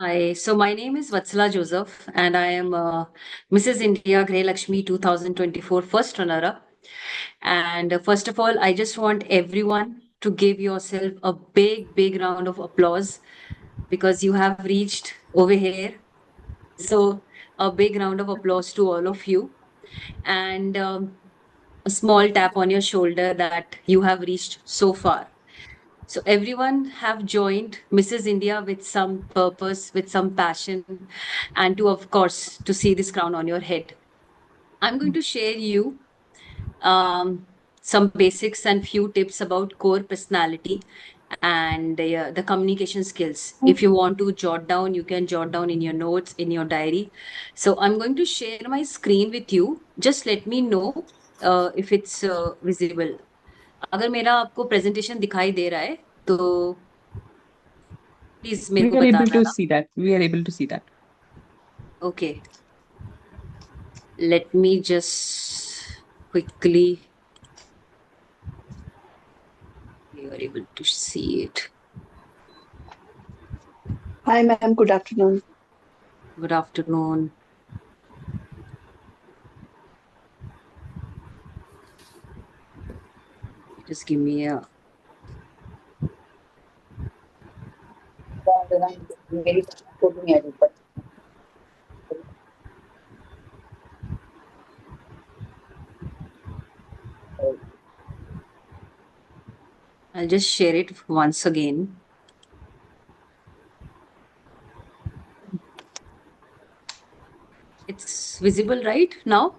Hi, so my name is Vatsala Joseph, and I am Mrs. India Grey Lakshmi 2024 first runner-up. And first of all, I just want everyone to give yourself a big, big round of applause because you have reached over here. So, a big round of applause to all of you, and a small tap on your shoulder that you have reached so far. So everyone have joined Mrs. India with some purpose, with some passion, and to, of course, to see this crown on your head. I'm going to share you um, some basics and few tips about core personality and the communication skills. If you want to jot down, you can jot down in your notes, in your diary. So I'm going to share my screen with you. Just let me know if it's visible. अगर मेरा आपको presentation दिखाई दे रहा है तो please मेरे We को are able बताना to ना. see that. We are able to see that. Okay, let me just quickly. You are able to see it. Hi, ma'am. Good afternoon. Good afternoon. Just give me a. I'll just share it once again. It's visible right now?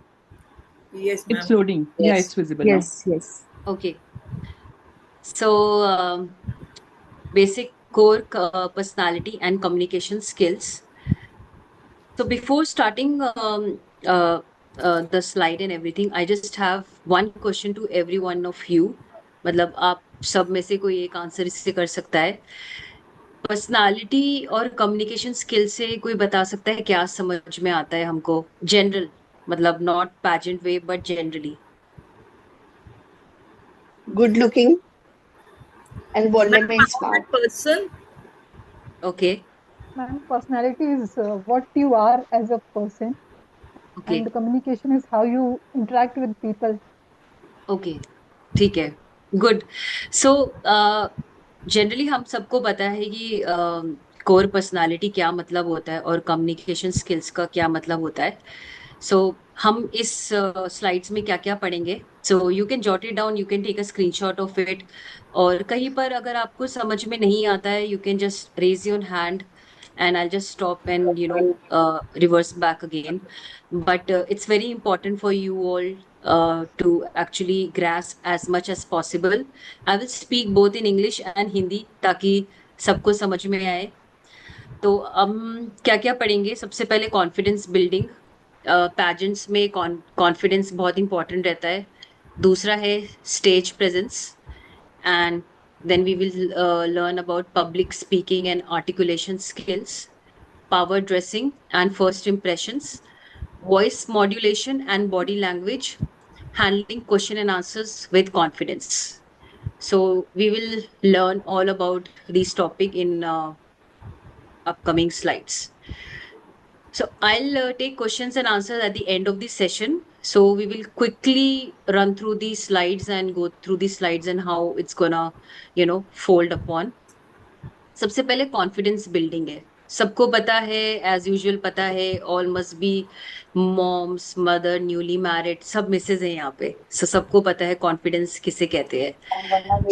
Yes, It's ma'am. loading. Yeah, Yes. it's visible now. Yes. Okay. So, basic core personality and communication skills. So before starting uh, the slide and everything, I just have one question to every one of you. मतलब आप सब में से कोई एक answer इससे कर सकता है. पर्सनालिटी और कम्युनिकेशन स्किल से कोई बता सकता है क्या समझ में आता है हमको जनरल, मतलब not pageant way but generally. Good looking and Ma'am, volume and smart. confident person. Okay. Ma'am, personality is what you are as a person, okay. and communication is how you interact with people. Okay, ठीक है. Good. So generally हम सबको पता है कि core personality क्या मतलब होता है और कम्युनिकेशन स्किल्स का क्या मतलब होता है. सो हम इस स्लाइड्स में क्या क्या पढ़ेंगे. So you can jot it down, you can take a screenshot of it. और कहीं पर अगर आपको समझ में नहीं आता है you can just raise your hand and I'll just stop and reverse back again. But it's very important for you all to actually grasp as much as possible. I will speak both in English and Hindi ताकि सबको समझ में आए. तो हम क्या क्या पढ़ेंगे. सबसे पहले कॉन्फिडेंस बिल्डिंग. पैजेंट्स में कॉन्फिडेंस बहुत इंपॉर्टेंट रहता है. दूसरा है stage presence. And then we will learn about public speaking and articulation skills, power dressing and first impressions, voice modulation and body language, handling question and answers with confidence. So we will learn all about this topic in upcoming slides. So I'll take questions and answers at the end of the session. So we will quickly run through these slides and go through these slides and how it's gonna, fold upon. सबसे पहले confidence building है. सबको पता है, as usual पता है, all must be moms, mother, newly married, सब Mrs हैं यहाँ पे. सो सबको पता है कॉन्फिडेंस किसे कहते हैं.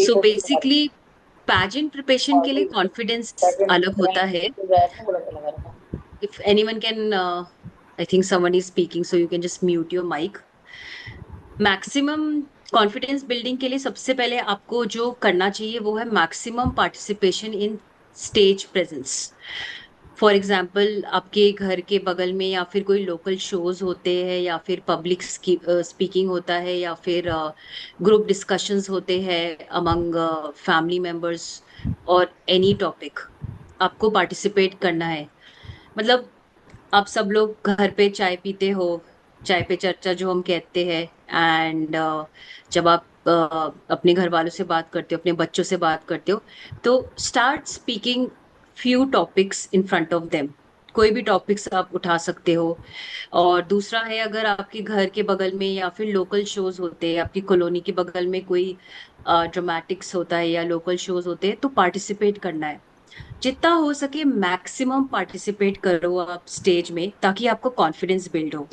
सो बेसिकली पैजेंट प्रिपरेशन के लिए कॉन्फिडेंस अलग होता है. If anyone can, I think someone is speaking, so you can just mute your mic. Maximum confidence building के लिए सबसे पहले आपको जो करना चाहिए वो है maximum participation in stage presence. For example आपके घर के बगल में या फिर कोई लोकल शोज होते हैं या फिर पब्लिक स्पीकिंग होता है या फिर ग्रुप डिस्कशंस होते हैं अमंग फैमिली मेंबर्स और एनी टॉपिक आपको पार्टिसिपेट करना है. मतलब आप सब लोग घर पे चाय पीते हो, चाय पे चर्चा जो हम कहते हैं. एंड जब आप अपने घर वालों से बात करते हो, अपने बच्चों से बात करते हो, तो start speaking few topics in front of them, कोई भी टॉपिक्स आप उठा सकते हो। और दूसरा है, अगर आपके घर के बगल में या फिर लोकल शोज होते हैं, आपकी कॉलोनी के बगल में कोई ड्रामेटिक्स होता है या लोकल शोज होते हैं, तो पार्टिसिपेट करना है। जितना हो सके मैक्सिमम पार्टिसिपेट करो आप स्टेज में, ताकि आपको कॉन्फिडेंस बिल्ड हो।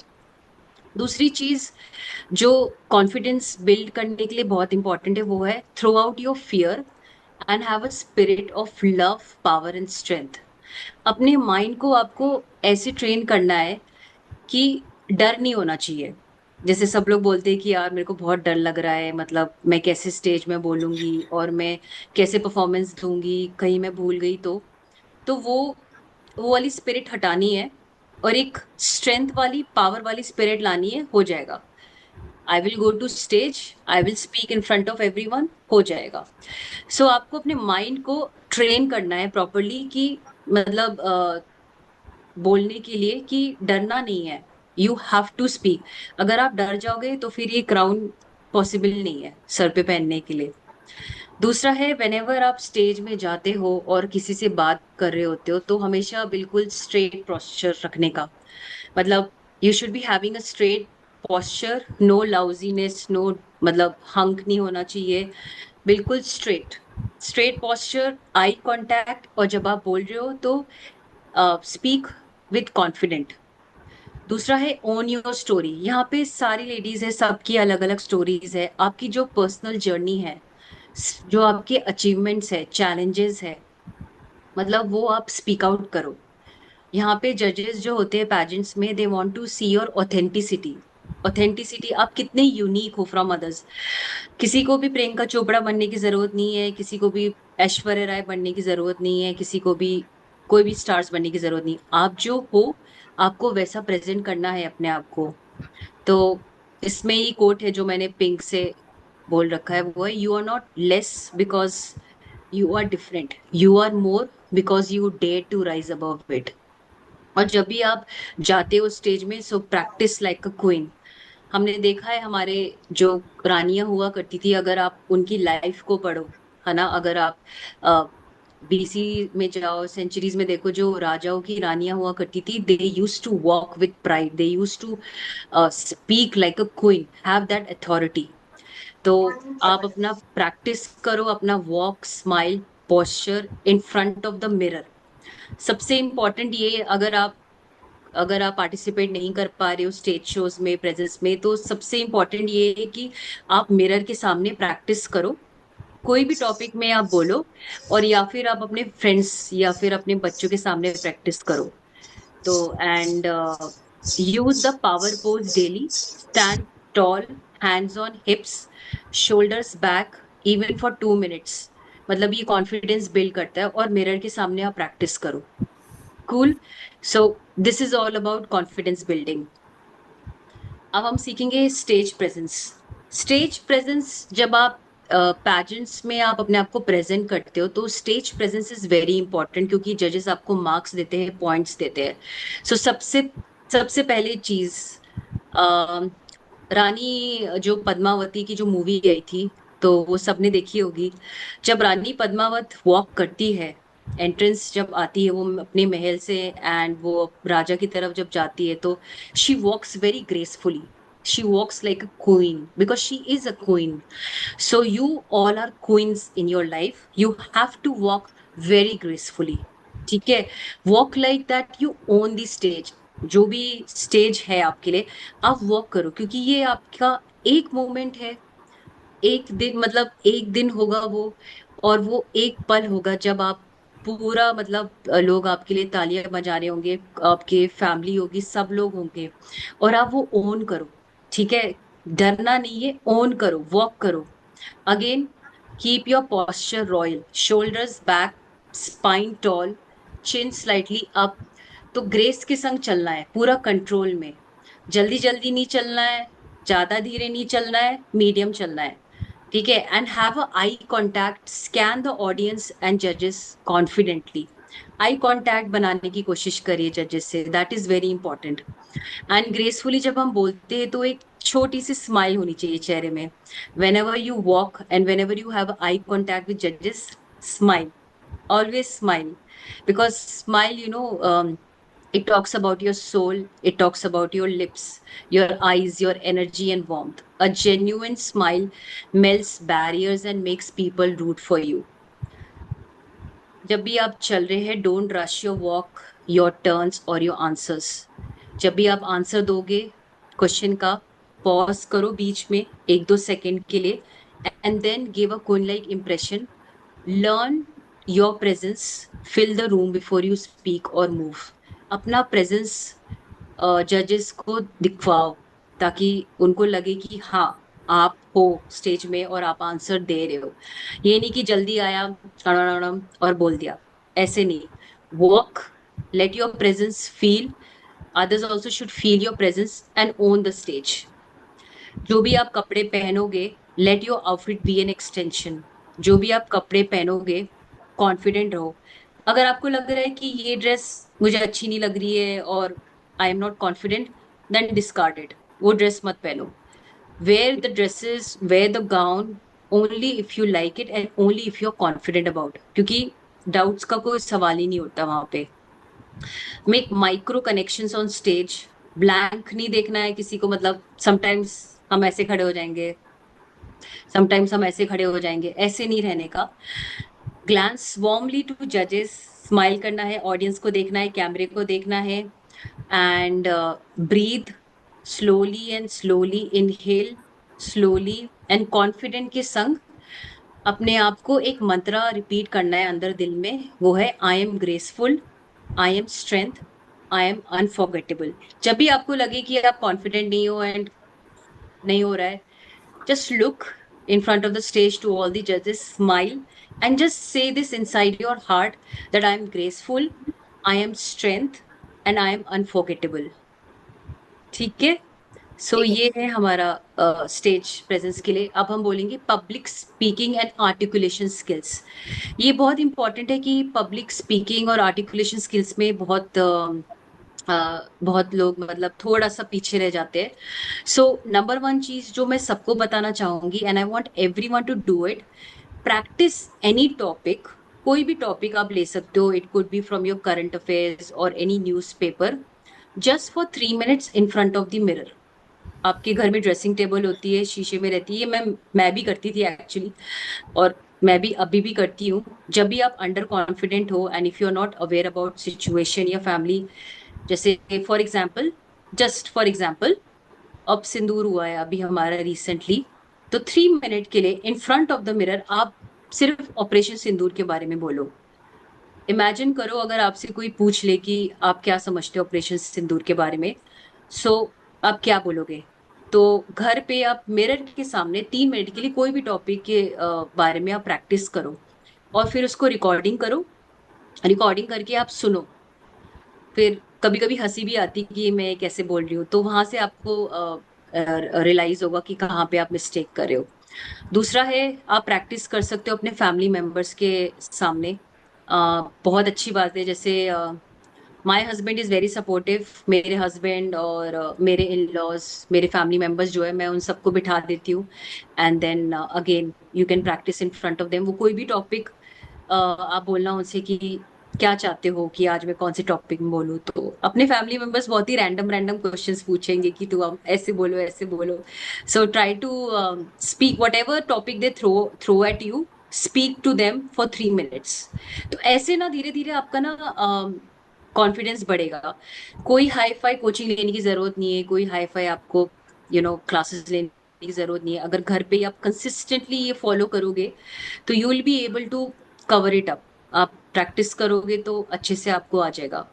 दूसरी चीज जो कॉन्फिडेंस बिल्ड करने के लिए बहुत इंपॉर्टेंट है, वो है throw out your fear and have a spirit of love, power and strength. अपने माइंड को आपको ऐसे ट्रेन करना है कि डर नहीं होना चाहिए। जैसे सब लोग बोलते हैं कि यार मेरे को बहुत डर लग रहा है, मतलब मैं कैसे स्टेज में बोलूंगी और मैं कैसे परफॉर्मेंस दूंगी, कहीं मैं भूल गई तो वो वाली स्पिरिट हटानी है और एक स्ट्रेंथ वाली, पावर वाली स्पिरिट लानी है, हो जाएगा। I will go to stage, I will speak in front of everyone, हो जाएगा। सो आपको अपने माइंड को ट्रेन करना है प्रॉपरली कि मतलब बोलने के लिए कि डरना नहीं है। You have to speak. अगर आप डर जाओगे तो फिर ये क्राउन पॉसिबल नहीं है सर पे पहनने के लिए। दूसरा है, वेनेवर आप स्टेज में जाते हो और किसी से बात कर रहे होते हो, तो हमेशा बिल्कुल स्ट्रेट पोस्चर रखने का। मतलब you should be having a straight posture, no lousiness, no, मतलब हंक नहीं होना चाहिए, बिल्कुल straight. Straight posture, eye contact, और जब आप बोल रहे हो तो स्पीक विथ कॉन्फिडेंट। दूसरा है ओन योर स्टोरी। यहाँ पे सारी लेडीज है, सबकी अलग अलग स्टोरीज है। आपकी जो पर्सनल जर्नी है, जो आपके अचीवमेंट्स है, चैलेंजेस है, मतलब वो आप स्पीक आउट करो। यहाँ पे जजेस जो होते हैं पैजेंट्स में, they want to see your authenticity. Authenticity, आप कितने यूनिक हो फ्रॉम अदर्स। किसी को भी प्रियंका चोपड़ा बनने की जरूरत नहीं है, किसी को भी ऐश्वर्या राय बनने की जरूरत नहीं है, किसी को भी कोई भी स्टार्स बनने की जरूरत नहीं। आप जो हो, आपको वैसा प्रेजेंट करना है अपने आप को। तो इसमें ही कोट है जो मैंने पिंक से बोल रखा है, वो है, you are not less because you are different, you are more because you dare to rise above it. और जब भी आप जाते हो स्टेज में, so practice like a queen. हमने देखा है हमारे जो रानियां हुआ करती थी, अगर आप उनकी लाइफ को पढ़ो, है ना, अगर आप बीसी में जाओ, सेंचुरीज में देखो, जो राजाओं की रानियां हुआ करती थी, they used to walk with pride, they used to speak like a queen, have that authority. तो आप अपना प्रैक्टिस करो, अपना walk, smile, posture in front of the mirror. सबसे इम्पोर्टेंट ये, अगर आप पार्टिसिपेट नहीं कर पा रहे हो स्टेज शोज में, प्रेजेंस में, तो सबसे इम्पोर्टेंट ये है कि आप मिरर के सामने प्रैक्टिस करो। कोई भी टॉपिक में आप बोलो, और या फिर आप अपने फ्रेंड्स या फिर अपने बच्चों के सामने प्रैक्टिस करो। तो and use the power pose daily, stand toll, hands on हिप्स, shoulders back, even for 2 minutes. मतलब ये कॉन्फिडेंस बिल्ड करता है, और मिरर के सामने आप प्रैक्टिस करो। Cool. So this is all about confidence building. अब हम सीखेंगे स्टेज प्रेजेंस। स्टेज प्रेजेंस, जब आप पैजेंट्स में आप अपने आप को प्रेजेंट करते हो, तो stage presence is very important, क्योंकि जजेस आपको मार्क्स देते हैं, पॉइंट्स देते हैं। सो सबसे सबसे पहली चीज, अ, रानी जो पद्मावती की जो मूवी आई थी, तो वो सबने देखी होगी। जब रानी पद्मावत वॉक करती है, एंट्रेंस जब आती है वो अपने महल से, एंड वो राजा की तरफ जब जाती है, तो she walks very gracefully, she walks like a queen, because she is a queen. So you all are queens in your life, you have to walk very gracefully. ठीक है, walk like that, you own the stage. जो भी stage है आपके लिए, आप walk करो, क्योंकि ये आपका एक मोमेंट है। एक दिन, मतलब एक दिन होगा वो, और वो एक पल होगा जब आप पूरा, मतलब लोग आपके लिए तालियां बजा रहे होंगे, आपके फैमिली होगी, सब लोग होंगे, और आप वो ओन करो। ठीक है, डरना नहीं है, ओन करो, वॉक करो। Again, keep your posture royal, shoulders back, spine tall, chin slightly up. तो ग्रेस के संग चलना है, पूरा कंट्रोल में। जल्दी जल्दी नहीं चलना है, ज्यादा धीरे नहीं चलना है, मीडियम चलना है। ठीक है, and have a eye contact, scan the audience and जजेस कॉन्फिडेंटली। आई कांटेक्ट बनाने की कोशिश करिए जजेस से, that is very important. And gracefully जब हम बोलते हैं, तो एक छोटी सी स्माइल होनी चाहिए चेहरे में। whenever you walk and whenever you have eye contact with judges, smile, always smile। Because smile, it talks about your soul, it talks about your lips, your eyes, your energy and warmth. A genuine smile melts barriers and makes people root for you. जब भी आप चल रहे हैं, don't rush your walk, your turns और your answers. जब भी आप आंसर दोगे क्वेश्चन का, पॉज करो बीच में 1-2 सेकंड के लिए, and then give a queen like impression. Learn your presence, fill the room before you speak और मूव. अपना प्रेजेंस जजेस को दिखवाओ, ताकि उनको लगे कि हाँ, आप हो स्टेज में और आप आंसर दे रहे हो. ये नहीं कि जल्दी आया अड़म और बोल दिया. ऐसे नहीं. Walk, let your presence feel. Others also should feel your presence and own the stage. जो भी आप कपड़े पहनोगे, let your outfit be an extension. जो भी आप कपड़े पहनोगे, कॉन्फिडेंट रहो. अगर आपको लग रहा है कि ये ड्रेस मुझे अच्छी नहीं लग रही है और I am not confident, then discard it. वो ड्रेस मत पहनो. Wear the dresses, wear the gown only if you like it and only if you are confident about, क्योंकि डाउट्स का कोई सवाल ही नहीं होता वहां पे. Make micro connections on stage. Blank नहीं देखना है किसी को. मतलब समटाइम्स हम ऐसे खड़े हो जाएंगे, समटाइम्स हम ऐसे खड़े हो जाएंगे. ऐसे नहीं रहने का. ग्लैंस वार्मली टू जजेस. स्माइल करना है, ऑडियंस को देखना है, कैमरे को देखना है. And breathe slowly and slowly. Inhale slowly and confident के संग अपने आप को एक मंत्र रिपीट करना है अंदर दिल में. वो है I am graceful, I am strength, I am unforgettable. जब भी आपको लगे कि आप कॉन्फिडेंट नहीं हो एंड नहीं हो रहा है, just look in front of the stage to all the judges, smile, and just say this inside your heart that I am graceful, I am strength, and I am unforgettable. ठीक है. सो ये है हमारा stage presence के लिए. अब हम बोलेंगे public speaking and articulation skills. ये बहुत इंपॉर्टेंट है कि पब्लिक स्पीकिंग और आर्टिकुलेशन स्किल्स में बहुत लोग मतलब थोड़ा सा पीछे रह जाते हैं. सो नंबर वन चीज जो मैं सबको बताना चाहूंगी, and I want everyone to do it, practice any topic. कोई भी टॉपिक आप ले सकते हो. It could be from your current affairs और any newspaper. Just for 3 minutes in front of the mirror. आपके घर में ड्रेसिंग टेबल होती है, शीशे में रहती है. मैं भी करती थी एक्चुअली, और मैं भी अभी भी करती हूँ. जब भी आप अंडर कॉन्फिडेंट हो and if you are not aware about situation या फैमिली, जैसे for example, just for example, अब सिंदूर हुआ है अभी हमारा रिसेंटली, तो 3 मिनट के लिए इन फ्रंट ऑफ द मिरर आप सिर्फ ऑपरेशन सिंदूर के बारे में बोलो. इमेजिन करो अगर आपसे कोई पूछ ले कि आप क्या समझते हो ऑपरेशन सिंदूर के बारे में, सो आप क्या बोलोगे. तो घर पे आप मिरर के सामने 3 मिनट के लिए कोई भी टॉपिक के बारे में आप प्रैक्टिस करो, और फिर उसको रिकॉर्डिंग करो. रिकॉर्डिंग करके आप सुनो. फिर कभी कभी हंसी भी आती कि मैं कैसे बोल रही हूँ, तो वहां से आपको रियलाइज होगा कि कहाँ पे आप मिस्टेक कर रहे हो. दूसरा है, आप प्रैक्टिस कर सकते हो अपने फैमिली मेंबर्स के सामने. बहुत अच्छी बात है. जैसे my husband is very supportive. मेरे हस्बैंड और मेरे इन लॉज, मेरे फैमिली मेंबर्स जो है, मैं उन सबको बिठा देती हूँ. And then again you can practice in front of them. वो कोई भी टॉपिक आप बोलना उनसे कि क्या चाहते हो कि आज मैं कौन से टॉपिक में बोलूँ. तो अपने फैमिली मेंबर्स बहुत ही रैंडम रैंडम क्वेश्चंस पूछेंगे कि तू अब ऐसे बोलो, ऐसे बोलो. So try to speak whatever topic they throw at you, speak to them for 3 minutes. तो ऐसे ना धीरे धीरे आपका ना कॉन्फिडेंस बढ़ेगा. कोई हाई फाई कोचिंग लेने की जरूरत नहीं है. कोई हाई फाई आपको क्लासेस लेने की जरूरत नहीं है. अगर घर पे आप कंसिस्टेंटली ये फॉलो करोगे, तो you will be able to cover it up. आप प्रैक्टिस करोगे तो अच्छे से आपको आ जाएगा.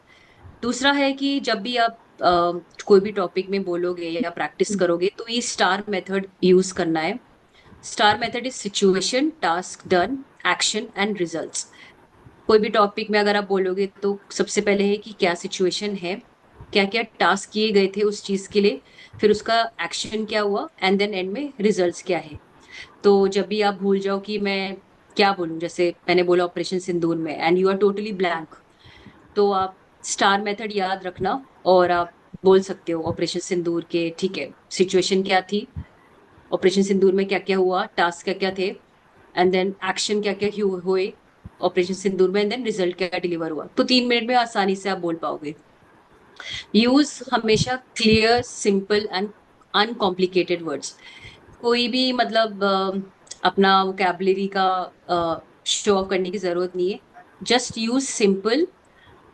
दूसरा है कि जब भी आप कोई भी टॉपिक में बोलोगे या प्रैक्टिस करोगे, तो ये स्टार मेथड यूज करना है. Star method is situation, task done, action and results. कोई भी टॉपिक में अगर आप बोलोगे, तो सबसे पहले है कि क्या सिचुएशन है, क्या क्या टास्क किए गए थे उस चीज के लिए, फिर उसका एक्शन क्या हुआ, एंड देन एंड में रिजल्ट्स क्या है. तो जब भी आप भूल जाओ कि मैं क्या बोलूं, जैसे मैंने बोला ऑपरेशन सिंदूर में, and you are totally blank, तो आप स्टार मेथड याद रखना और आप बोल सकते हो ऑपरेशन सिंदूर के, ठीक है, सिचुएशन क्या थी, ऑपरेशन सिंदूर में क्या क्या हुआ, टास्क क्या क्या थे, एंड देन एक्शन क्या क्या हुए, ऑपरेशन सिंदूर में, एंड देन रिजल्ट क्या डिलीवर हुआ, तो 3 मिनट में आसानी से आप बोल पाओगे। यूज हमेशा clear, simple and uncomplicated words. कोई भी मतलब अपना वोकैबुलरी का शो ऑफ करने की जरूरत नहीं है। Just use simple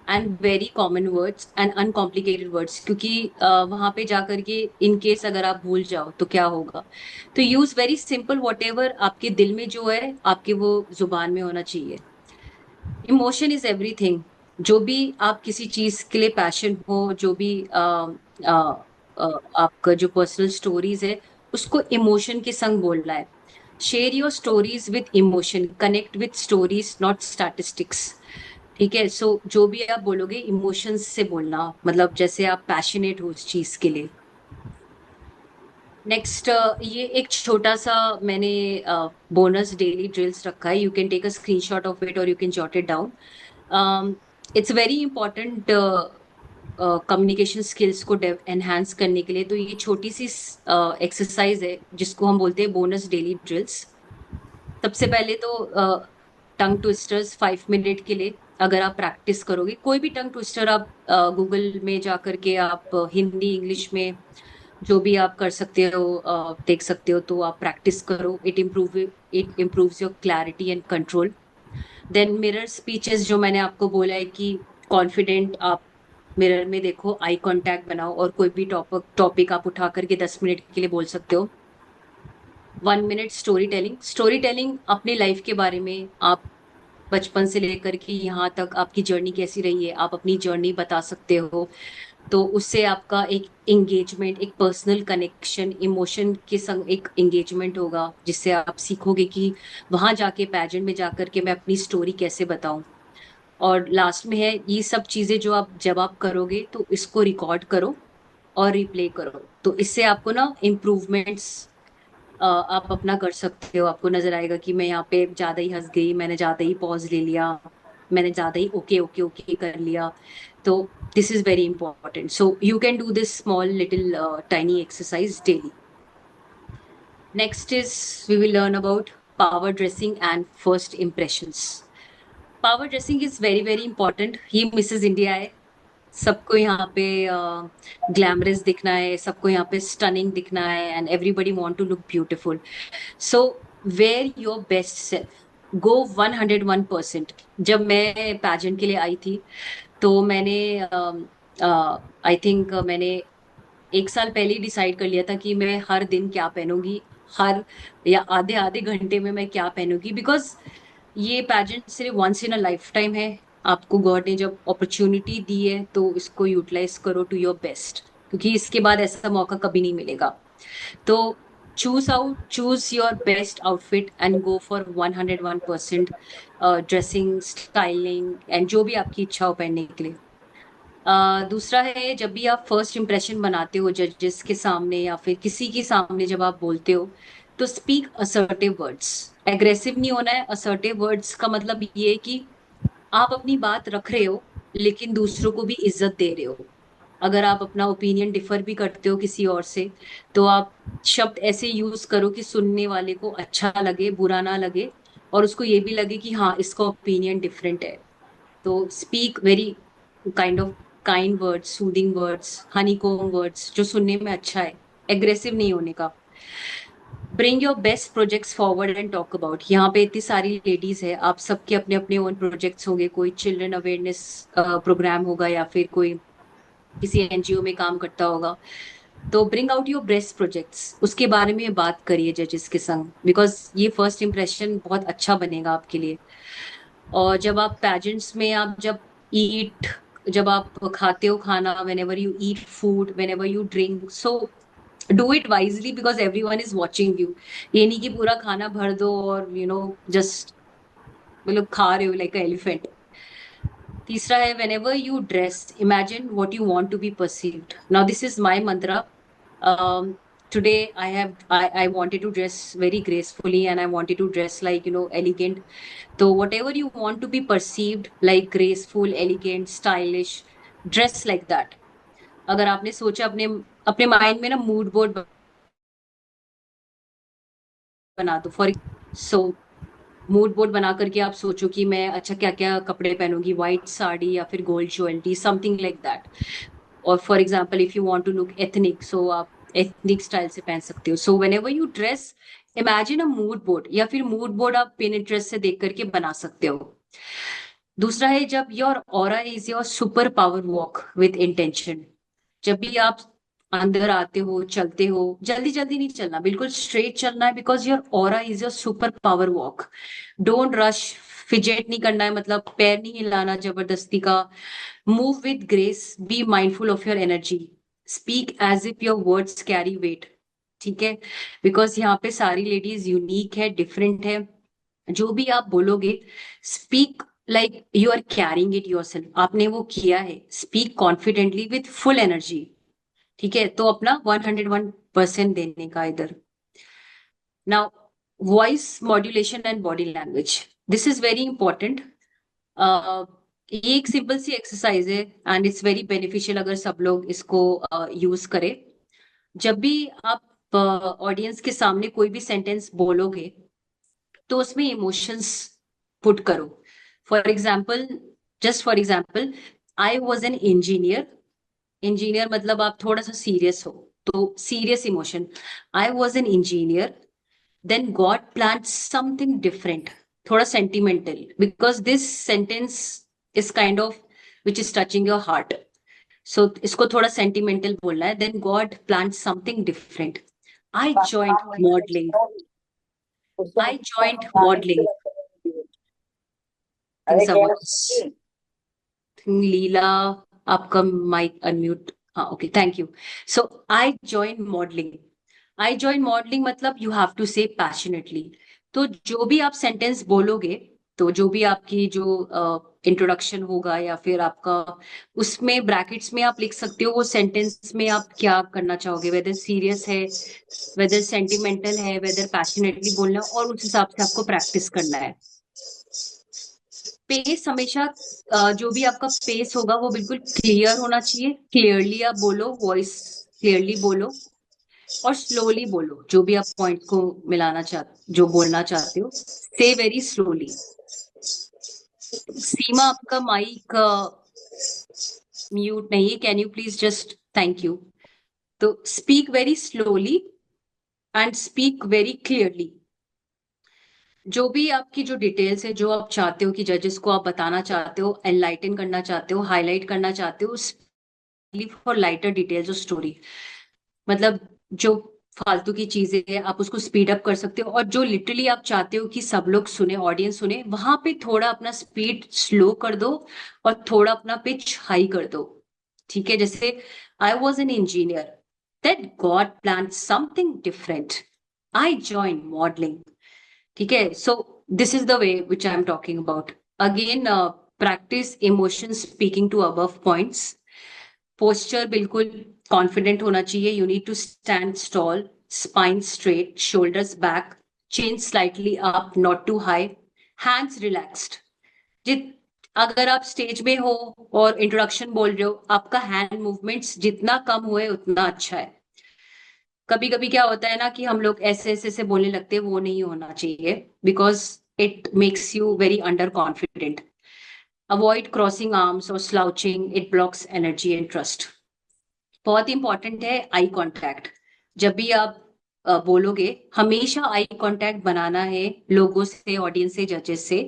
and very common words and uncomplicated words, क्योंकि वहां पे जाकर के इन केस अगर आप भूल जाओ तो क्या होगा। तो use very simple, what ever आपके दिल में जो है आपके वो जुबान में होना चाहिए। Emotion is everything. जो भी आप किसी चीज के लिए पैशन हो, जो भी आपका जो पर्सनल स्टोरीज है उसको इमोशन के संग बोलना है। Share your stories with emotion, connect with stories not statistics. ठीक है, सो जो भी आप बोलोगे इमोशंस से बोलना, मतलब जैसे आप पैशनेट हो उस चीज के लिए। नेक्स्ट, ये एक छोटा सा मैंने बोनस डेली ड्रिल्स रखा है। You can take a screenshot of it और you can jot it down. It's very important communication skills को एनहांस करने के लिए। तो ये छोटी सी एक्सरसाइज है जिसको हम बोलते हैं बोनस डेली ड्रिल्स। सबसे पहले तो टंग ट्विस्टर्स 5 मिनट के लिए अगर आप प्रैक्टिस करोगे, कोई भी टंग ट्विस्टर आप गूगल में जा करके आप हिंदी इंग्लिश में जो भी आप कर सकते हो देख सकते हो, तो आप प्रैक्टिस करो। It improves your clarity and control. Then mirror speeches, जो मैंने आपको बोला है कि कॉन्फिडेंट आप मिरर में देखो, आई कांटेक्ट बनाओ और कोई भी टॉपिक टॉपिक आप उठा करके 10 मिनट के लिए बोल सकते हो। 1 minute story telling. Story telling अपनी लाइफ के बारे में, आप बचपन से लेकर के यहाँ तक आपकी जर्नी कैसी रही है, आप अपनी जर्नी बता सकते हो। तो उससे आपका एक एंगेजमेंट, एक पर्सनल कनेक्शन, इमोशन के संग एक एंगेजमेंट होगा, जिससे आप सीखोगे कि वहां जाके पैजेंट में जाकर के मैं अपनी स्टोरी कैसे बताऊं। और लास्ट में है, ये सब चीजें जो आप जब आप करोगे तो इसको रिकॉर्ड करो और रिप्ले करो, तो इससे आपको ना इम्प्रूवमेंट्स आप अपना कर सकते हो। आपको नजर आएगा कि मैं यहाँ पे ज्यादा ही हंस गई, मैंने ज्यादा ही पॉज ले लिया, मैंने ज्यादा ही ओके ओके ओके कर लिया। तो this is very important, so you can do this small little tiny exercise daily. Next is we will learn about power dressing and first impressions. Power dressing is very very important. ये Mrs India है, सबको यहाँ पे glamorous दिखना है, सबको यहाँ पे स्टनिंग दिखना है, and everybody want to look beautiful. So wear your best self, go 101%। जब मैं पैजेंट के लिए आई थी तो मैंने आई थिंक मैंने 1 साल पहले ही डिसाइड कर लिया था कि मैं हर दिन क्या पहनूंगी, हर या आधे आधे घंटे में मैं क्या पहनूंगी। बिकॉज ये पैजेंट सिर्फ once in a lifetime है। आपको गॉड ने जब अपॉर्चुनिटी दी है तो इसको यूटिलाइज करो टू योर बेस्ट, क्योंकि इसके बाद ऐसा मौका कभी नहीं मिलेगा। तो choose your best outfit and go for 101% dressing, styling and जो भी आपकी इच्छा हो पहनने के लिए। दूसरा है, जब भी आप फर्स्ट इम्प्रेशन बनाते हो जजेस के सामने या फिर किसी के सामने जब आप बोलते हो, तो स्पीक असर्टिव वर्ड्स। एग्रेसिव नहीं होना है। असर्टिव वर्ड्स का मतलब ये है कि आप अपनी बात रख रहे हो लेकिन दूसरों को भी इज्जत दे रहे हो। अगर आप अपना ओपिनियन डिफर भी करते हो किसी और से, तो आप शब्द ऐसे यूज करो कि सुनने वाले को अच्छा लगे, बुरा ना लगे, और उसको ये भी लगे कि हाँ इसका ओपिनियन डिफरेंट है। तो speak very kind of kind words, soothing words, honeycomb words, जो सुनने में अच्छा है। एग्रेसिव नहीं होने का। Bring your best projects forward and talk about. यहाँ पे इतनी सारी लेडीज है, आप सबके अपने अपने ओन प्रोजेक्ट्स होंगे। कोई चिल्ड्रन अवेयरनेस प्रोग्राम होगा या फिर कोई किसी एनजीओ में काम करता होगा। तो bring out your best projects, उसके बारे में बात करिए जजेस के संग, बिकॉज ये फर्स्ट इंप्रेशन बहुत अच्छा बनेगा आपके लिए। और जब आप पैजेंट्स में आप ईट जब आप खाते हो खाना, when ever you eat food, when ever you drink, so do it wisely because every one is watching you. ये नहीं कि पूरा खाना भर दो और जस्ट मतलब खा रहे हो लाइक एलिफेंट। तीसरा है, whenever you dress, imagine what you want to be perceived. Now this is my mantra. Today I wanted to dress very gracefully and I wanted to dress like elegant. So whatever you want to be perceived like graceful, elegant, stylish, dress like that. अगर आपने सोचा अपने अपने mind में ना mood board बना दो for. So mood board बना करके आप सोचो कि मैं अच्छा क्या क्या कपड़े पहनूंगी, व्हाइट साड़ी या फिर gold jewellery, something like that. और for example if you want to look ethnic, so आप एथनिक स्टाइल से पहन सकते हो। So whenever you dress, imagine a mood board, या फिर मूड बोर्ड आप पिनिट्रेस्ट से देख करके बना सकते हो। दूसरा है, जब your aura is your super power walk with intention. जब भी आप अंदर आते हो, चलते हो, जल्दी जल्दी नहीं चलना, बिल्कुल स्ट्रेट चलना है, because your aura is your super power walk. Don't rush, fidget नहीं करना है, मतलब पैर नहीं हिलाना जबरदस्ती का। Move with grace, be mindful of your energy, speak as if your words carry weight. ठीक है, बिकॉज यहाँ पे सारी लेडीज यूनिक है, डिफरेंट है। जो भी आप बोलोगे, speak like you are carrying it yourself, आपने वो किया है। Speak confidently with full energy. ठीक है, तो अपना 101% देने का इधर। Now, voice modulation and body language, this is very important. ये एक सिंपल सी एक्सरसाइज है एंड इट्स वेरी बेनिफिशियल अगर सब लोग इसको यूज करें। जब भी आप ऑडियंस के सामने कोई भी सेंटेंस बोलोगे, तो उसमें इमोशंस पुट करो। For example, just for example, I was an engineer. Engineer मतलब आप थोड़ा सा सीरियस हो, तो serious emotion, I was an engineer, then god plan something different, थोड़ा sentimental, because this sentence is kind of which is touching your heart. So इसको थोड़ा sentimental बोलना है। Then god plan something different, I joined modelling, I joined modelling in some. Leela, आपका mic unmute. हाँ, okay, thank you. So I join modelling, I join modelling मतलब you have to से passionately. तो जो भी आप सेंटेंस बोलोगे, तो जो भी आपकी जो इंट्रोडक्शन होगा या फिर आपका, उसमें ब्रैकेट्स में आप लिख सकते हो वो सेंटेंस में आप क्या करना चाहोगे, वेदर सीरियस है, वेदर सेंटिमेंटल है, वेदर पैशनेटली बोलना, और उस हिसाब से आपको प्रैक्टिस करना है। पेस हमेशा जो भी आपका पेस होगा वो बिल्कुल क्लियर होना चाहिए। क्लियरली आप बोलो, वॉइस क्लियरली बोलो, और स्लोली बोलो। जो भी आप पॉइंट को मिलाना चाहते, जो बोलना चाहते हो, से वेरी स्लोली। सीमा, आपका माइक म्यूट नहीं है, can you please just, thank you. तो speak very slowly and speak very clearly. जो भी आपकी जो डिटेल्स है, जो आप चाहते हो कि जजेस को आप बताना चाहते हो, एनलाइटन करना चाहते हो, हाईलाइट करना चाहते हो, for lighter details of story, मतलब जो फालतू की चीजें हैं आप उसको स्पीड अप कर सकते हो, और जो लिटरली आप चाहते हो कि सब लोग सुने, ऑडियंस सुने, वहां पे थोड़ा अपना स्पीड स्लो कर दो और थोड़ा अपना पिच हाई कर दो। ठीक है, जैसे I was an engineer, that god plan something different, I join modelling. ठीक है, so this is the way which I am talking about. Again, practice emotion speaking to above points. Posture बिल्कुल confident होना चाहिए। You need to stand tall, spine straight, shoulders back, chin slightly up, not too high, hands relaxed. जित अगर आप stage में हो और introduction बोल रहे हो, आपका हैंड मूवमेंट्स जितना कम हुए उतना अच्छा है। कभी कभी क्या होता है ना कि हम लोग ऐसे ऐसे से बोलने लगते हैं, वो नहीं होना चाहिए, because it makes you very under confident. Avoid crossing arms और slouching, it blocks energy and trust. बहुत इंपॉर्टेंट है आई कांटेक्ट। जब भी आप बोलोगे, हमेशा आई कांटेक्ट बनाना है लोगों से, ऑडियंस से, जजेस से।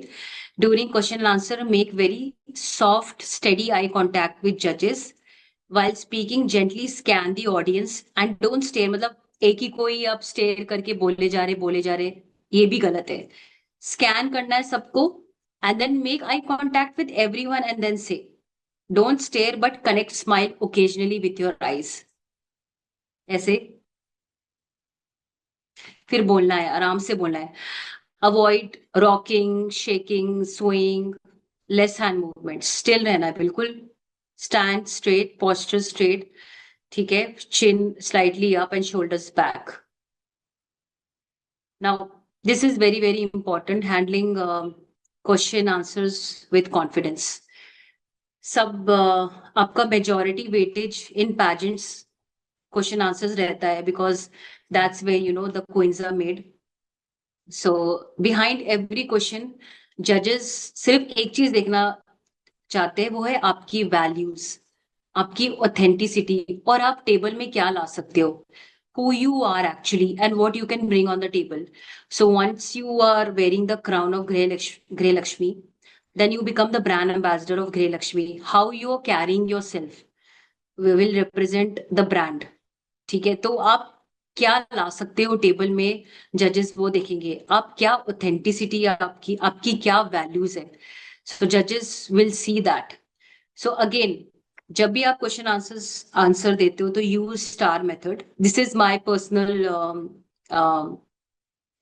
During question answer, make very soft steady eye contact with जजेस। While speaking, gently scan the audience and don't stare, मतलब एक ही कोई आप स्टेयर करके बोले जा रहे, ये भी गलत है। स्कैन करना है सबको, and then make eye contact with everyone and then say, don't stare but connect, smile occasionally with your eyes. ऐसे फिर बोलना है, आराम से बोलना है। Avoid rocking, shaking, swing, less hand movement, still रहना है बिल्कुल। Stand straight, posture straight. ठीक है, chin slightly up and shoulders back. Now, this is very very important, handling question answers with confidence. सब आपका मेजोरिटी वेटेज इन pageants question answers रहता है, because that's way you know the queens are made. So behind every question जजेस सिर्फ एक चीज देखना चाहते हैं, वो है आपकी वैल्यूज, आपकी ऑथेंटिसिटी, और आप टेबल में क्या ला सकते हो, who you are actually and what you can bring on the table. So once you are wearing the crown of Grey Lakshmi, then you become the brand ambassador of Grey Lakshmi. How you are carrying yourself will represent the brand. ठीक है, तो आप क्या ला सकते हो table में, जजेस वो देखेंगे आप क्या ऑथेंटिसिटी है, आपकी आपकी क्या वैल्यूज है. सो जजेस will see that. So again, जब भी आप क्वेश्चन आंसर देते हो तो use star method. This is my personal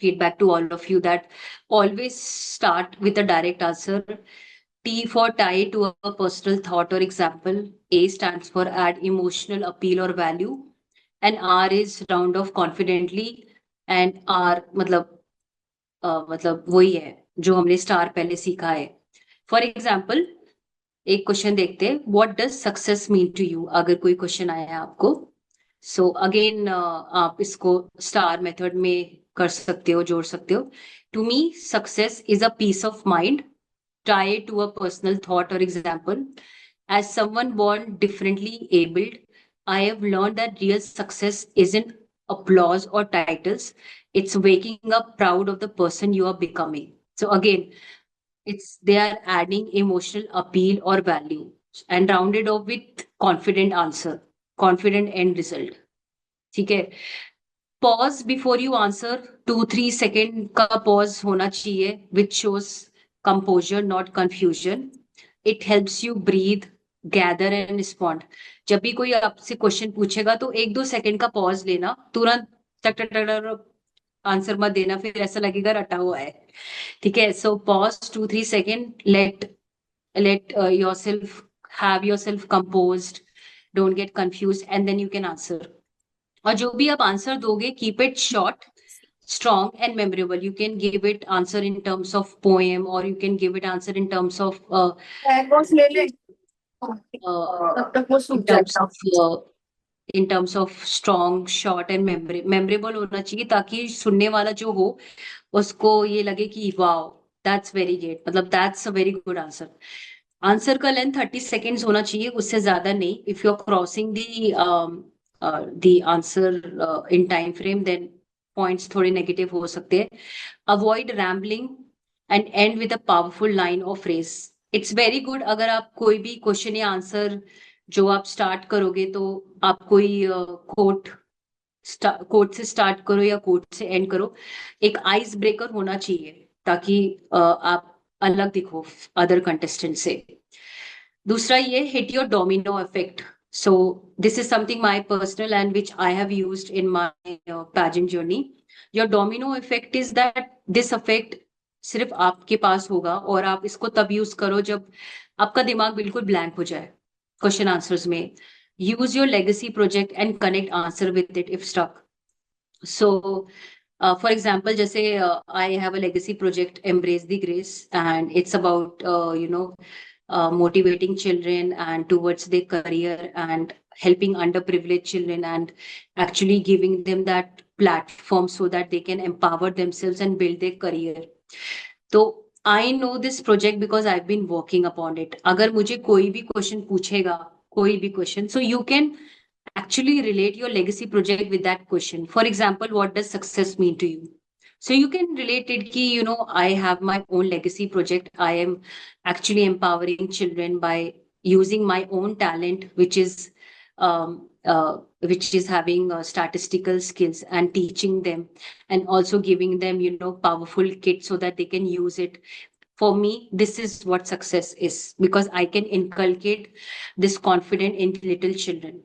feedback to all of you that always start with a direct answer. T for tie to a personal thought or example. A stands for add emotional appeal or value. And R is round off confidently. And R मतलब वही है जो हमने star पहले सीखा है. For example, एक question देखते हैं, what does success mean to you, अगर कोई क्वेश्चन आया है आपको. सो अगेन आप इसको स्टार मेथड में कर सकते हो, जोड़ सकते हो. To me success is a piece of mind, tie to a personal thought or example. As someone born differently abled, I have learned that real success isn't applause or titles. It's waking up proud of the person you are becoming. So again, it's they are adding emotional appeal or value and rounded off with confident answer, confident end result. ठीक है. Pause before you answer, 2-3 second का pause होना चाहिए, which shows composure not confusion. It helps you breathe, gather and respond. जब भी कोई आपसे question पूछेगा तो 1-2 सेकेंड का पॉज लेना, तुरंत टक टक टक आंसर मत देना, फिर ऐसा लगेगा रटा हुआ है. ठीक है. So pause 2-3 second, let yourself have yourself composed, don't get confused, and then you can answer. और जो भी आप आंसर दोगे, keep it short, strong and memorable. You can give it answer in terms of poem, or you can give it answer in terms of तब तक वो सूख in terms जाएगा. of in terms of strong, short and memorable होना चाहिए, ताकि सुनने वाला जो हो उसको ये लगे कि वाओ, दैट्स वेरी ग्रेट, मतलब that's a very good answer. आंसर का लेंथ 30 सेकेंड्स होना चाहिए, उससे ज्यादा नहीं. If you are crossing the answer in time frame, then points थोड़े नेगेटिव हो सकते हैं. Avoid rambling and end with a powerful line और फ्रेज. इट्स वेरी गुड अगर आप कोई भी क्वेश्चन या आंसर जो आप स्टार्ट करोगे तो आप कोई कोट कोट से स्टार्ट करो या कोट से एंड करो. एक आइस ब्रेकर होना चाहिए ताकि आप अलग दिखो अदर कंटेस्टेंट से. दूसरा ये hit your domino effect. So this is something my personal and which I have used in my pageant journey. Your domino effect is that this effect सिर्फ आपके पास होगा, और आप इसको तब यूज करो जब आपका दिमाग बिल्कुल ब्लैंक हो जाए क्वेश्चन आंसर्स में. Use your legacy project and connect answer with it if stuck. So, for example, जैसे I have a legacy project, Embrace the Grace, and it's about motivating children and towards their career and helping underprivileged children and actually giving them that platform so that they can empower themselves and build their career. तो I know this project because I've been working upon it. अगर मुझे कोई भी question पूछेगा, कोई भी question, so you can actually relate your legacy project with that question. For example, what does success mean to you? So you can relate it ki, I have my own legacy project. I am actually empowering children by using my own talent, which is having statistical skills, and teaching them, and also giving them, powerful kits so that they can use it. For me, this is what success is, because I can inculcate this confidence in little children.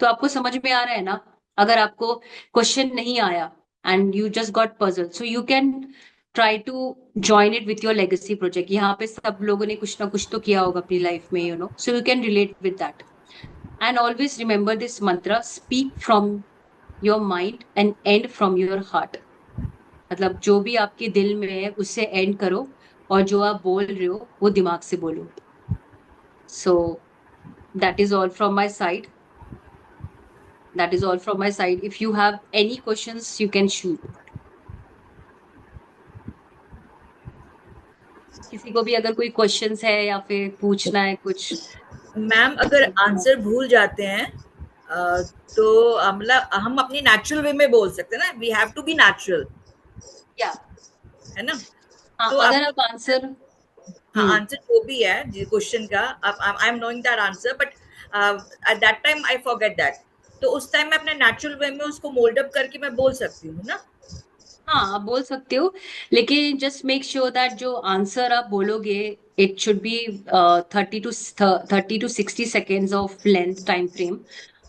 तो आपको समझ में आ रहा है ना? अगर आपको question नहीं आया and you just got puzzle, so you can try to join it with your legacy project. यहाँ पे सब लोगों ने कुछ ना कुछ तो किया होगा अपनी लाइफ में, so you can relate with that. And always remember this mantra, speak from your mind and and from your heart. मतलब जो भी आपके दिल में है उससे एंड करो, और जो आप बोल रहे हो वो दिमाग से बोलो. So that is all from my side. That is all from my side. If you have any questions, you can shoot. किसी को भी अगर कोई क्वेश्चंस है या फिर पूछना है कुछ? मैम अगर आंसर भूल जाते हैं तो मतलब हम अपनी नेचुरल वे में बोल सकते हैं ना, we have to be natural, या है ना? हाँ, तो अगर आपको आप आंसर हाँ आंसर जो भी है क्वेश्चन का, I am knowing that answer, but at that time I forget that, तो उस टाइम मैं अपने नेचुरल वे में उसको मोल्ड अप करके मैं बोल सकती हूँ ना। हाँ, आप बोल सकते हो, लेकिन जस्ट मेक श्योर दैट जो आंसर आप बोलोगे it should be 30 to 60 seconds of length time frame.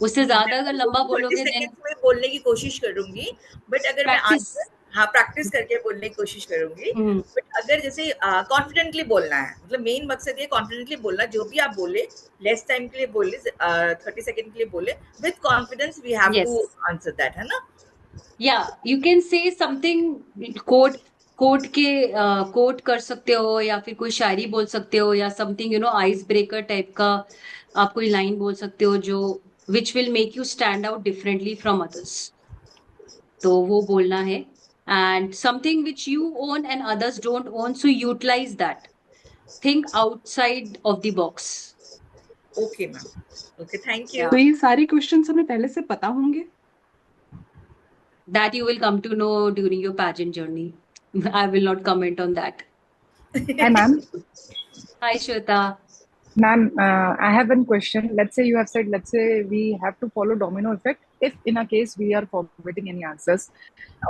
उससे मैं ज्यादा अगर लंबा उसको 30 बोलोगे देन सेकेंड्स में बोलने की कोशिश करूंगी, बट अगर मैं प्रैक्टिस। आंसर हाँ प्रैक्टिस करके बोलने की कोशिश करूंगी। हम्म। बट अगर जैसे कॉन्फिडेंटली बोलना है, मतलब मेन मकसद ये कॉन्फिडेंटली बोलना, जो भी आप बोले लेस टाइम के लिए बोले, 30 सेकेंड के लिए बोले, with confidence we have yes, to answer that, है ना? या you can say something quote quote के कोट कर सकते हो, या फिर कोई शायरी बोल सकते हो, या समथिंग आइस ब्रेकर टाइप का आप कोई लाइन बोल सकते हो जो which will make you stand out differently from others. तो वो बोलना है, and something which you own and others don't own, so utilize that, think outside of the box. Okay ma'am, okay, thank या you. तो ये सारे questions हमें पहले से पता होंगे? That you will come to know during your pageant journey. I will not comment on that. Hi, ma'am. Hi Shweta. Ma'am, I have one question. Let's say you have said, let's say we have to follow domino effect if in a case we are forgetting any answers,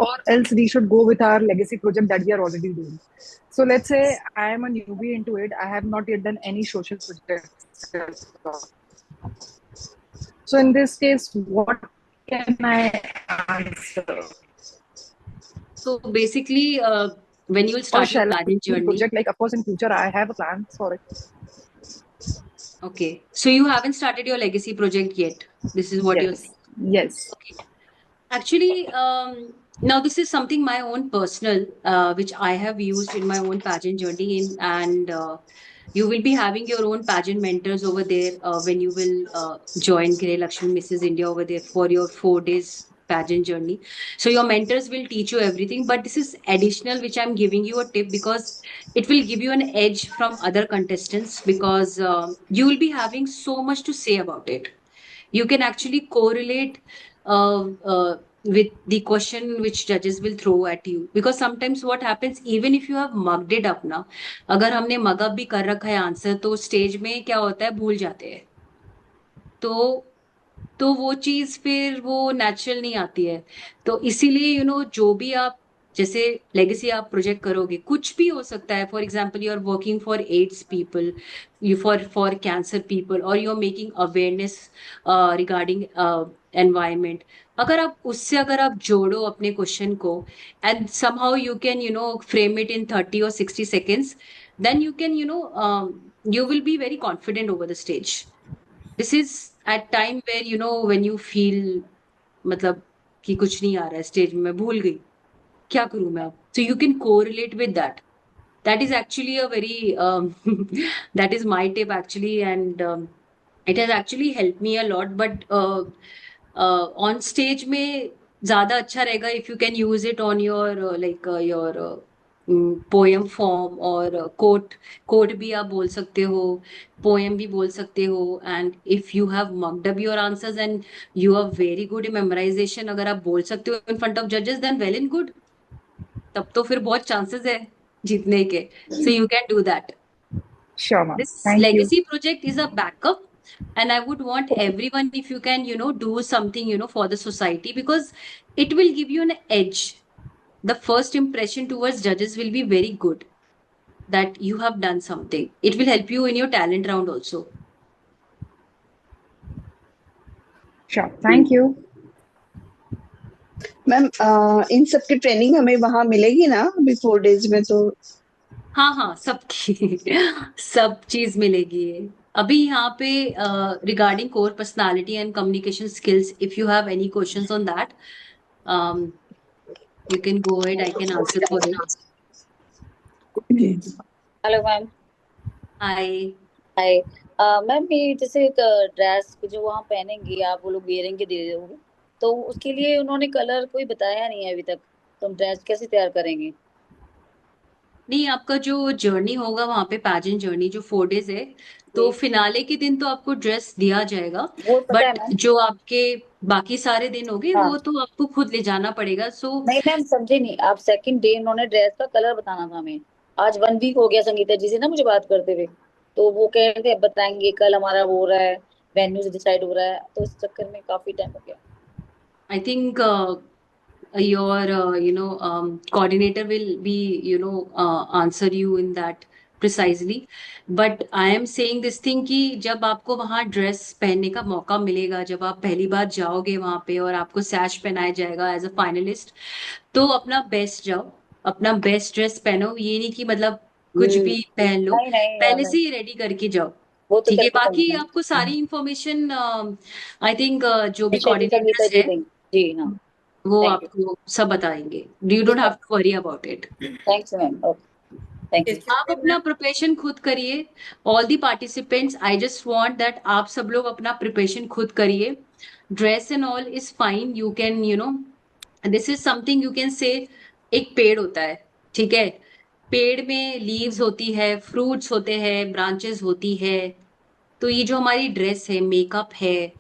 or else we should go with our legacy project that we are already doing. So let's say I am a newbie into it. I have not yet done any social projects. So in this case, what can I answer? So basically, when you will Or start your shall I pageant do the journey, project? Like, of course, in future, I have a plan for it. okay. So you haven't started your legacy project yet. This is what you're saying. Yes. Yes. Okay. Actually, now this is something my own personal, which I have used in my own pageant journey, and you will be having your own pageant mentors over there when you will join Grey Lakshmi Mrs. India over there for your 4 days pageant journey. So your mentors will teach you everything, but this is additional, which I'm giving you a tip because it will give you an edge from other contestants because you will be having so much to say about it. You can actually correlate with the question which judges will throw at you, because sometimes what happens, even if you have mugged it up ना, अगर हमने mug up भी कर रखा है answer, तो stage में क्या होता है, भूल जाते हैं। तो वो चीज फिर वो नेचुरल नहीं आती है। तो इसीलिए जो भी आप, जैसे लेगेसी आप प्रोजेक्ट करोगे, कुछ भी हो सकता है। For example, you are working for AIDS people, you for cancer people, और you are making awareness regarding environment. अगर आप जोड़ो अपने क्वेश्चन को, and somehow you can frame it in 30 or 60 seconds, then you will be very confident over the stage. This is at time where when you feel, मतलब कि कुछ नहीं आ रहा है स्टेज में, मैं भूल गई, क्या करूं मैं अब, so you can correlate with that. That is actually a very that is my tip actually, and it has actually helped me a lot. But on stage में ज्यादा अच्छा रहेगा if you can use it on your your poem form, और coat भी आप बोल सकते हो, पोएम भी बोल सकते हो। And if you have mugged up your answers and you are very good in memorization, अगर आप बोल सकते हो इन फ्रंट ऑफ जजेस, देन वेल एंड गुड, तब तो फिर बहुत चांसेस है जीतने के। So you can do that. Sure, ma'am. This Thank you. legacy project is a backup, and I would want everyone, if you can do something for the society, because it will give you an edge. The first impression towards judges will be very good, that you have done something. It will help you in your talent round also. Sure. Thank you. Ma'am इन सब की training हमें वहां मिलेगी ना अभी 4 days में? तो हाँ हाँ, सबकी सब चीज मिलेगी। अभी यहाँ पे regarding core personality and communication skills, if you have any questions on that, you can go ahead, I can answer for it. Hello ma'am. Hi. Hi. Ma'am, ये जैसे ड्रेस जो वहाँ पहनेंगी आप, वो लोग वेयरिंग के दे दोगे, तो उसके लिए उन्होंने कलर कोई बताया नहीं है अभी तक, तो हम ड्रेस कैसे तैयार करेंगे? नहीं, आपका जो जर्नी होगा वहां पे, पैजेंट जर्नी जो 4 डेज है, तो जी, फिनाले के दिन तो आपको ड्रेस दिया जाएगा। वो पता है बट मैम। जो आपके बाकी सारे दिन होंगे हाँ, वो तो आपको खुद ले जाना पड़ेगा। सो नहीं मैम समझे नहीं आप, सेकंड डे उन्होंने ड्रेस का कलर बताना था हमें। आज 1 वीक हो गया संगीता जी से ना मुझे बात करते हुए, तो वो कह रहे थे अब बताएंगे, कल हमारा वो हो रहा है, वेन्यू डिसाइड हो रहा है, तो इस चक्कर में काफी टाइम हो गया। I think your coordinator will be answer you in that precisely. But I am saying this thing कि जब आपको वहाँ ड्रेस पहनने का मौका मिलेगा, जब आप पहली बार जाओगे वहाँ पे और आपको सैश पहनाया जाएगा एज अ फाइनलिस्ट, तो अपना बेस्ट जाओ, अपना बेस्ट ड्रेस पहनो। ये नहीं कि मतलब कुछ हम्म। भी पहन लो, नहीं नहीं पहले नहीं, से ही रेडी करके जाओ। वो तो ठीक है, चलो समझ बाकी गए। आपको सारी इंफॉर्मेशन आई थिंक जो भी निश्चय जी, संगीता कोऑर्डिनेटर्स जी है देंगे। जी हाँ। वो थैंक यू। आपको सब बताएंगे। यू जी don't have ma'am, to worry about it. Thanks ma'am, okay, thank you. आप एक्चुअली अपना मैम, प्रिपरेशन खुद करिए। All the participants, I just want that आप सब लोग अपना प्रिपरेशन खुद करिए। Dress and all is fine, you can this is something you can say. एक पेड़ होता है, ठीक है, पेड़ में लीव्स होती है, फ्रूट्स होते हैं, ब्रांचेस होती है। तो ये जो हमारी ड्रेस है, मेकअप है,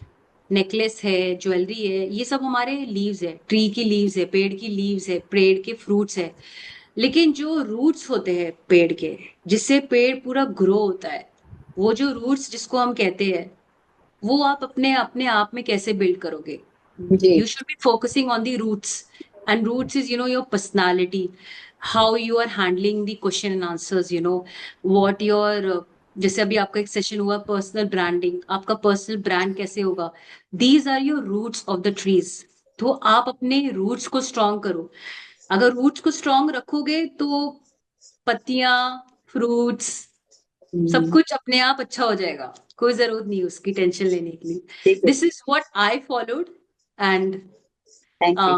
नेकलेस है, ज्वेलरी है, ये सब हमारे लीव्स है, ट्री की लीव्स है, पेड़ की लीव्स है, पेड़ के फ्रूट्स है। लेकिन जो रूट्स होते हैं पेड़ के, जिससे पेड़ पूरा ग्रो होता है, वो जो रूट्स जिसको हम कहते हैं, वो आप अपने अपने आप में कैसे बिल्ड करोगे? जी। You should be focusing on the roots, and roots is your personality, how you are handling the question and answers, what your जैसे अभी आपका एक सेशन हुआ पर्सनल ब्रांडिंग, आपका पर्सनल ब्रांड कैसे होगा? These are your roots of the trees. तो आप अपने रूट्स को स्ट्रांग करो। अगर रूट्स को स्ट्रांग रखोगे तो पत्तियां, फ्रूट्स, सब हम्म, कुछ अपने आप अच्छा हो जाएगा। कोई जरूरत नहीं उसकी टेंशन लेने की लिए। ठीक है। This is what I followed, and thank you.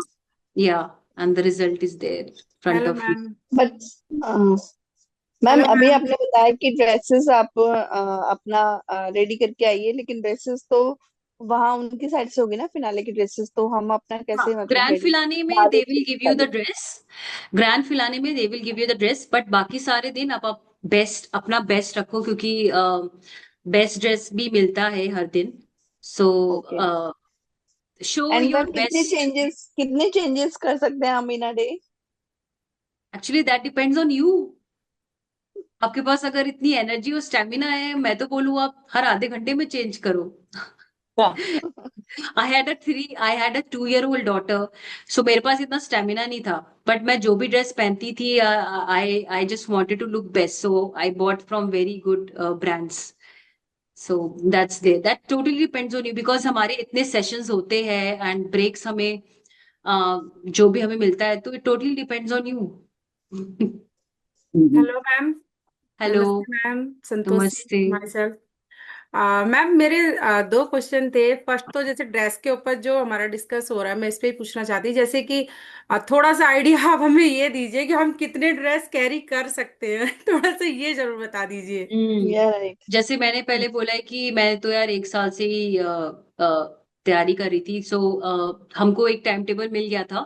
yeah, and the result is there in front hello of you. Ma'am. But ma'am hello अभी मैम। आपने बताया कि ड्रेसेस आप अपना रेडी करके आइए, लेकिन ड्रेसेस तो वहां उनकी साइड से होगी ना, फिनाले की ड्रेसेस तो हम अपना हाँ, कैसे मतलब ग्रैंड रेडी फिलाने में दे बाहर विल गिव यू द करें? ड्रेस। ग्रैंड फिलाने में they will give you the dress, but बाकी सारे दिन आप बेस्ट, अपना बेस्ट रखो, क्योंकि बेस्ट ड्रेस भी मिलता है हर दिन। So okay. Show and your ma'am best. कितने चेंजेस कर सकते हैं हम in a day? Actually that depends on you. आपके पास अगर इतनी एनर्जी और स्टेमिना है, मैं तो बोलूँ आप हर आधे घंटे में चेंज करो। हाँ, I had a 2 year old daughter. सो मेरे पास इतना स्टेमिना नहीं था, बट मैं जो भी ड्रेस पहनती थी, I I just wanted to look best, so I bought from very good brands. So that totally depends on you, because हमारे इतने सेशंस होते हैं एंड ब्रेक्स हमें जो भी हमें मिलता है, तो it totally depends on you. Hello ma'am. Hello. नमस्ते मैम, संतोषी नमस्ते। My self. मैम मेरे दो क्वेश्चन थे। फर्स्ट तो जैसे ड्रेस के ऊपर जो हमारा डिस्कस हो रहा है, मैं इस पे ही पूछना चाहती हूँ, जैसे कि थोड़ा सा आइडिया आप हमें ये दीजिए कि हम कितने ड्रेस कैरी कर सकते हैं थोड़ा सा ये जरूर बता दीजिए। हम्म। या राइट। जैसे मैंने पहले बोला है कि मैं तो यार 1 साल से ही तैयारी कर रही थी। सो हमको एक टाइम टेबल मिल गया था।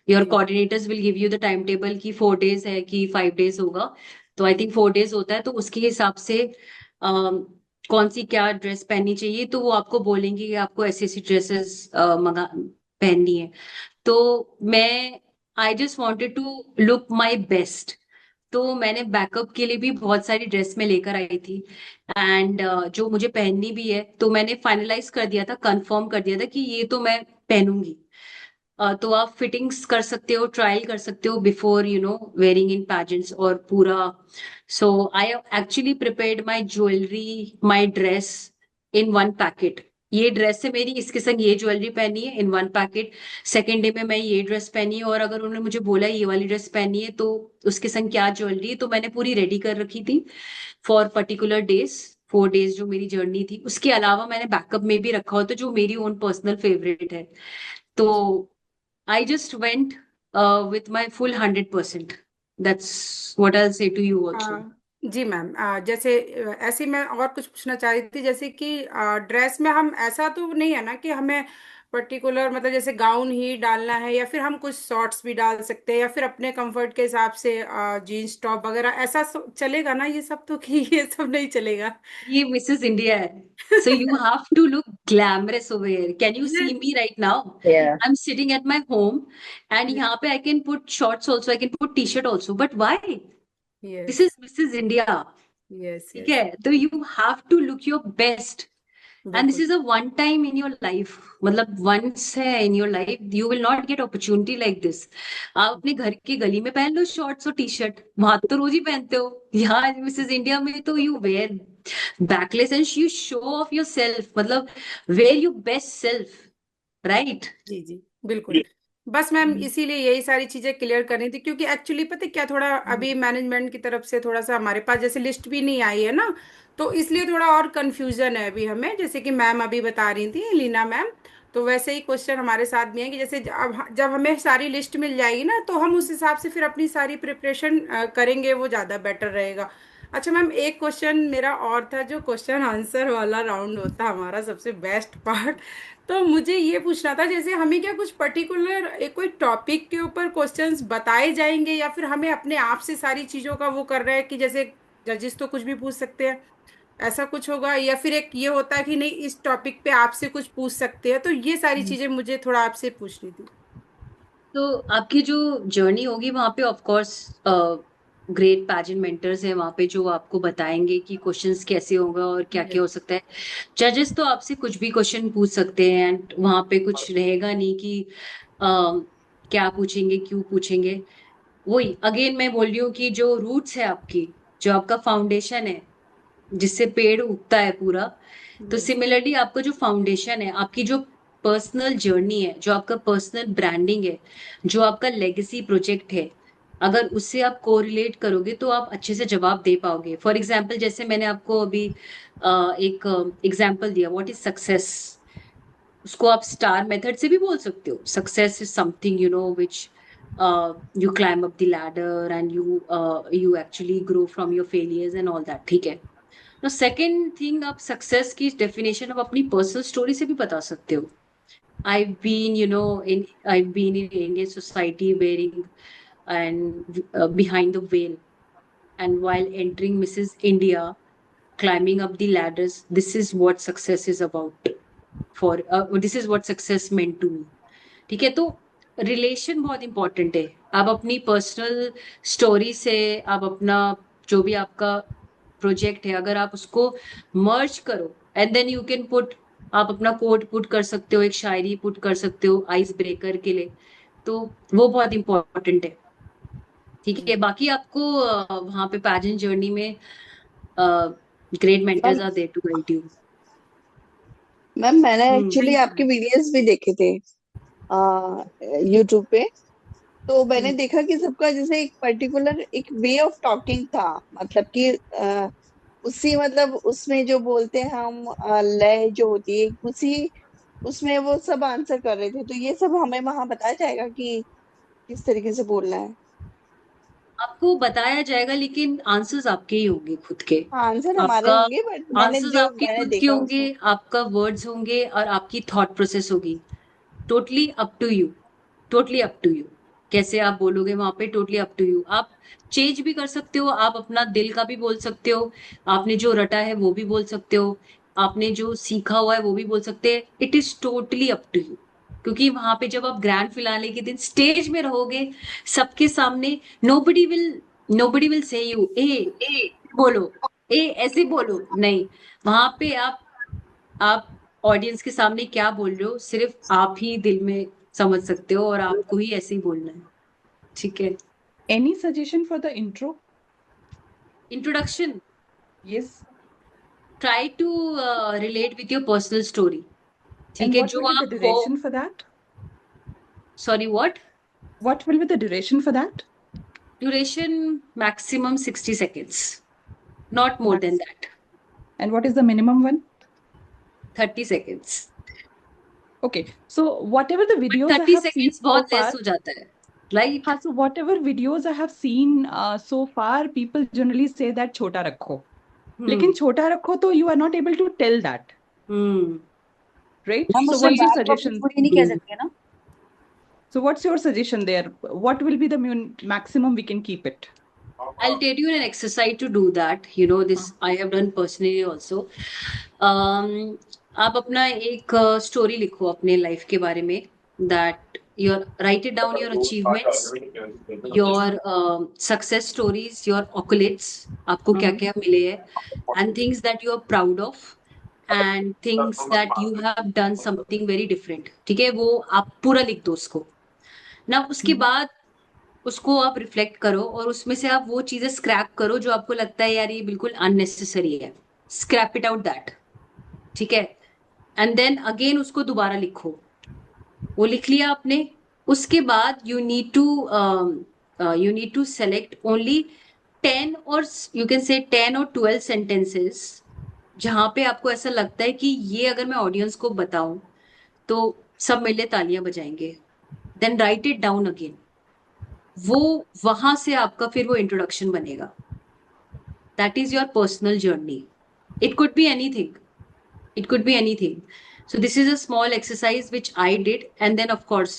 योर जी। Coordinators will give you the time table कि 4 days है कि 5 days होगा। तो आई थिंक 4 days होता है, तो उसके हिसाब से कौन सी क्या ड्रेस पहननी चाहिए, तो वो आपको बोलेंगे कि आपको ऐसी ऐसी ड्रेसेस मंगा पहननी है। तो मैं I just wanted to look my best. तो मैंने बैकअप के लिए भी बहुत सारी ड्रेस में लेकर आई थी, एंड जो मुझे पहननी भी है, तो मैंने फाइनलाइज कर दिया था, कंफर्म कर दिया था कि ये तो मैं पहनूंगी। तो आप फिटिंग्स कर सकते हो, ट्रायल कर सकते हो बिफोर वेयरिंग इन पैजेंट्स और पूरा। So I actually prepared my jewellery, my dress in one packet. ये ड्रेस है मेरी, इसके संग ये ज्वेलरी पहनी है in one packet. Second day में मैं ये ड्रेस पहनी है, और अगर उन्होंने मुझे बोला ये वाली ड्रेस पहनी है तो उसके संग क्या ज्वेलरी है, तो मैंने पूरी रेडी कर रखी थी फॉर पर्टिकुलर डेज। 4 days जो मेरी जर्नी थी, उसके अलावा मैंने बैकअप में भी रखा होता जो मेरी ओन पर्सनल फेवरेट है। तो I just went with my full 100%. That's what I'll say to you also. जी मैम, जैसे ऐसे ही मैं और कुछ पूछना चाह रही थी, जैसे कि ड्रेस में हम ऐसा तो नहीं है ना कि हमें पर्टिकुलर मतलब जैसे गाउन ही डालना है, या फिर हम कुछ शॉर्ट्स भी डाल सकते हैं, या फिर अपने कंफर्ट के हिसाब से जीन्स टॉप वगैरह, ऐसा चलेगा ना ये सब? तो कि ये सब नहीं चलेगा? ये मिसेस इंडिया है, so you have to look glamorous over here. Can you see yes. me right now? Yeah. I'm sitting at my home, and यहाँ पे I can put shorts also, I can put t-shirt also. But why? Yes. This is Mrs. India. Yes. ठीक yes. है, तो you have to look your best. And this बिल्कुल। is a one time in your life, मतलब once है in your life, you will not get opportunity like this. आप अपने घर की गली में पहन लो शॉर्ट्स और टी शर्ट, वहां तो रोज ही पहनते हो, यहाँ मिसेस इंडिया में तो you wear backless and you show off yourself, मतलब wear your best self, right? जी जी बिल्कुल। बस मैम इसीलिए यही सारी चीजें क्लियर करनी थी, क्योंकि एक्चुअली पता है क्या, थोड़ा अभी मैनेजमेंट की तरफ से थोड़ा सा हमारे पास जैसे लिस्ट भी नहीं आई है ना, तो इसलिए थोड़ा और कंफ्यूजन है अभी हमें, जैसे कि मैम अभी बता रही थी लीना मैम। तो वैसे ही क्वेश्चन हमारे साथ भी है कि जैसे अब जब हमें सारी लिस्ट मिल जाएगी ना, तो हम उस हिसाब से फिर अपनी सारी प्रिपरेशन करेंगे, वो ज़्यादा बेटर रहेगा। अच्छा मैम, एक क्वेश्चन मेरा और था, जो क्वेश्चन आंसर वाला राउंड होता है हमारा सबसे बेस्ट पार्ट। तो मुझे ये पूछना था, जैसे हमें क्या कुछ पर्टिकुलर एक कोई टॉपिक के ऊपर क्वेश्चंस बताए जाएंगे, या फिर हमें अपने आप से सारी चीज़ों का वो कर रहा है कि जैसे जजेस तो कुछ भी पूछ सकते हैं, ऐसा कुछ होगा, या फिर एक ये होता है कि नहीं इस टॉपिक पे आपसे कुछ पूछ सकते हैं? तो ये सारी चीज़ें मुझे थोड़ा आपसे पूछनी थी। तो आपकी जो जर्नी होगी वहां पे of course great pageant mentors हैं वहां पे, जो आपको बताएंगे कि क्वेश्चंस कैसे होगा और क्या क्या हो सकता है। जजेस तो आपसे कुछ भी क्वेश्चन पूछ सकते हैं, एंड वहां पे कुछ रहेगा नहीं कि क्या पूछेंगे क्यों पूछेंगे। वही अगेन मैं बोल रही हूँ कि जो रूट्स है आपकी, जो आपका फाउंडेशन है जिससे पेड़ उगता है पूरा, तो यस। सिमिलरली आपका जो फाउंडेशन है, आपकी जो पर्सनल जर्नी है, जो आपका पर्सनल ब्रांडिंग है, जो आपका लेगेसी प्रोजेक्ट है, अगर उससे आप कोरिलेट करोगे तो आप अच्छे से जवाब दे पाओगे। फॉर एग्जाम्पल जैसे मैंने आपको अभी एक एग्जाम्पल दिया, व्हाट इज सक्सेस, उसको आप स्टार मेथड से भी बोल सकते हो। Success is something you know which you climb up the ladder and you actually grow from your failures and all that, ठीक है। तो सेकेंड थिंग, आप सक्सेस की डेफिनेशन आप अपनी पर्सनल स्टोरी से भी बता सकते हो। I've been, you know, I've been in Indian society wearing and behind the veil, and while entering Mrs. India, climbing up the ladders. This is what success is about. This is what success meant to me. ठीक है, तो relation बहुत important है। आप अपनी personal story से, आप अपना जो भी आपका प्रोजेक्ट है, अगर आप उसको मर्ज करो and then you can put, आप अपना कोट पुट कर सकते हो, एक शायरी पुट कर सकते हो आइस ब्रेकर के लिए, तो वो बहुत इंपॉर्टेंट है। ठीक है, बाकी आपको वहां पे पैजेंट जर्नी में great ma'am mentors are there to guide you. Ma'am मैंने एक्चुअली हम्म। आपके वीडियोस भी देखे थे यूट्यूब पे। तो मैंने देखा कि सबका जैसे एक पर्टिकुलर एक वे ऑफ टॉकिंग था, मतलब कि उसी मतलब उसमें जो बोलते हैं हम लय जो होती है उसी उसमें वो सब आंसर कर रहे थे। तो ये सब हमें वहां बताया जाएगा कि किस तरीके से बोलना है? आपको बताया जाएगा, लेकिन आंसर्स आपके ही होंगे खुद के। हाँ, आंसर हमारे आपका होंगे, बट मैंने आंसर्स जो आपके मैंने खुद के देखा होंगे, उसमें। आपका वर्ड्स होंगे और आपकी थॉट प्रोसेस होगी। Totally up to you, totally up to you, कैसे आप बोलोगे वहां पे, टोटली अप टू यू। आप चेंज भी कर सकते हो, आप अपना दिल का भी बोल सकते हो, आपने जो रटा है वो भी बोल सकते हो, आपने जो सीखा हुआ है वो भी बोल सकते हैं। It is totally up to you, क्योंकि वहां पे जब आप ग्रैंड फिनाले के दिन स्टेज में रहोगे सबके सामने, nobody will nobody will say you ए बोलो, ए ऐसे बोलो, नहीं। वहां पे आप ऑडियंस के सामने क्या बोल रहे हो सिर्फ आप ही दिल में समझ सकते हो, और आपको ही ऐसे ही बोलना है, ठीक है। Any suggestion for the intro? Introduction, Yes. Try to relate with your personal story, ठीक And है, what जो will be the आप हो। duration for that? Sorry, what? What will be the duration for that? Duration maximum 60 seconds, not more than Max. That. And what is the minimum one? 30 seconds। Okay. So whatever the videos I 30 have seen seconds so बहुत far, less हो जाता है, right. हाँ, so whatever videos I have seen so far, people generally say that छोटा रखो. लेकिन छोटा रखो तो you are not able to tell that, hmm right? हम So उससे what's your bad public suggestion? थोड़ी नहीं कह सकते ना. So what's your suggestion there? What will be the maximum we can keep it? I'll tell you an exercise to do that. You know, this I have done personally also. आप अपना एक story लिखो अपने life के बारे में, that your write it down, your achievements, your success stories, your accolades, आपको क्या क्या मिले हैं, and things that you are proud of, and things that you have done something very different. ठीक है, वो आप पूरा लिख दो उसको ना. उसके बाद उसको आप रिफ्लेक्ट करो और उसमें से आप वो चीजें स्क्रैप करो जो आपको लगता है यार ये बिल्कुल अननेसेसरी है. Scrap it out that. ठीक है, एंड देन अगेन उसको दोबारा लिखो. वो लिख लिया आपने, उसके बाद you need to select only 10 और यू कैन से 10 और 12 सेंटेंसेस जहां पे आपको ऐसा लगता है कि ये अगर मैं ऑडियंस को बताऊं तो सब मिलके तालियां बजाएंगे. Then write it down again. वो वहां से आपका फिर वो इंट्रोडक्शन बनेगा. That is your personal journey. It could be anything. It could be anything. So this is a small exercise which I did, and then of course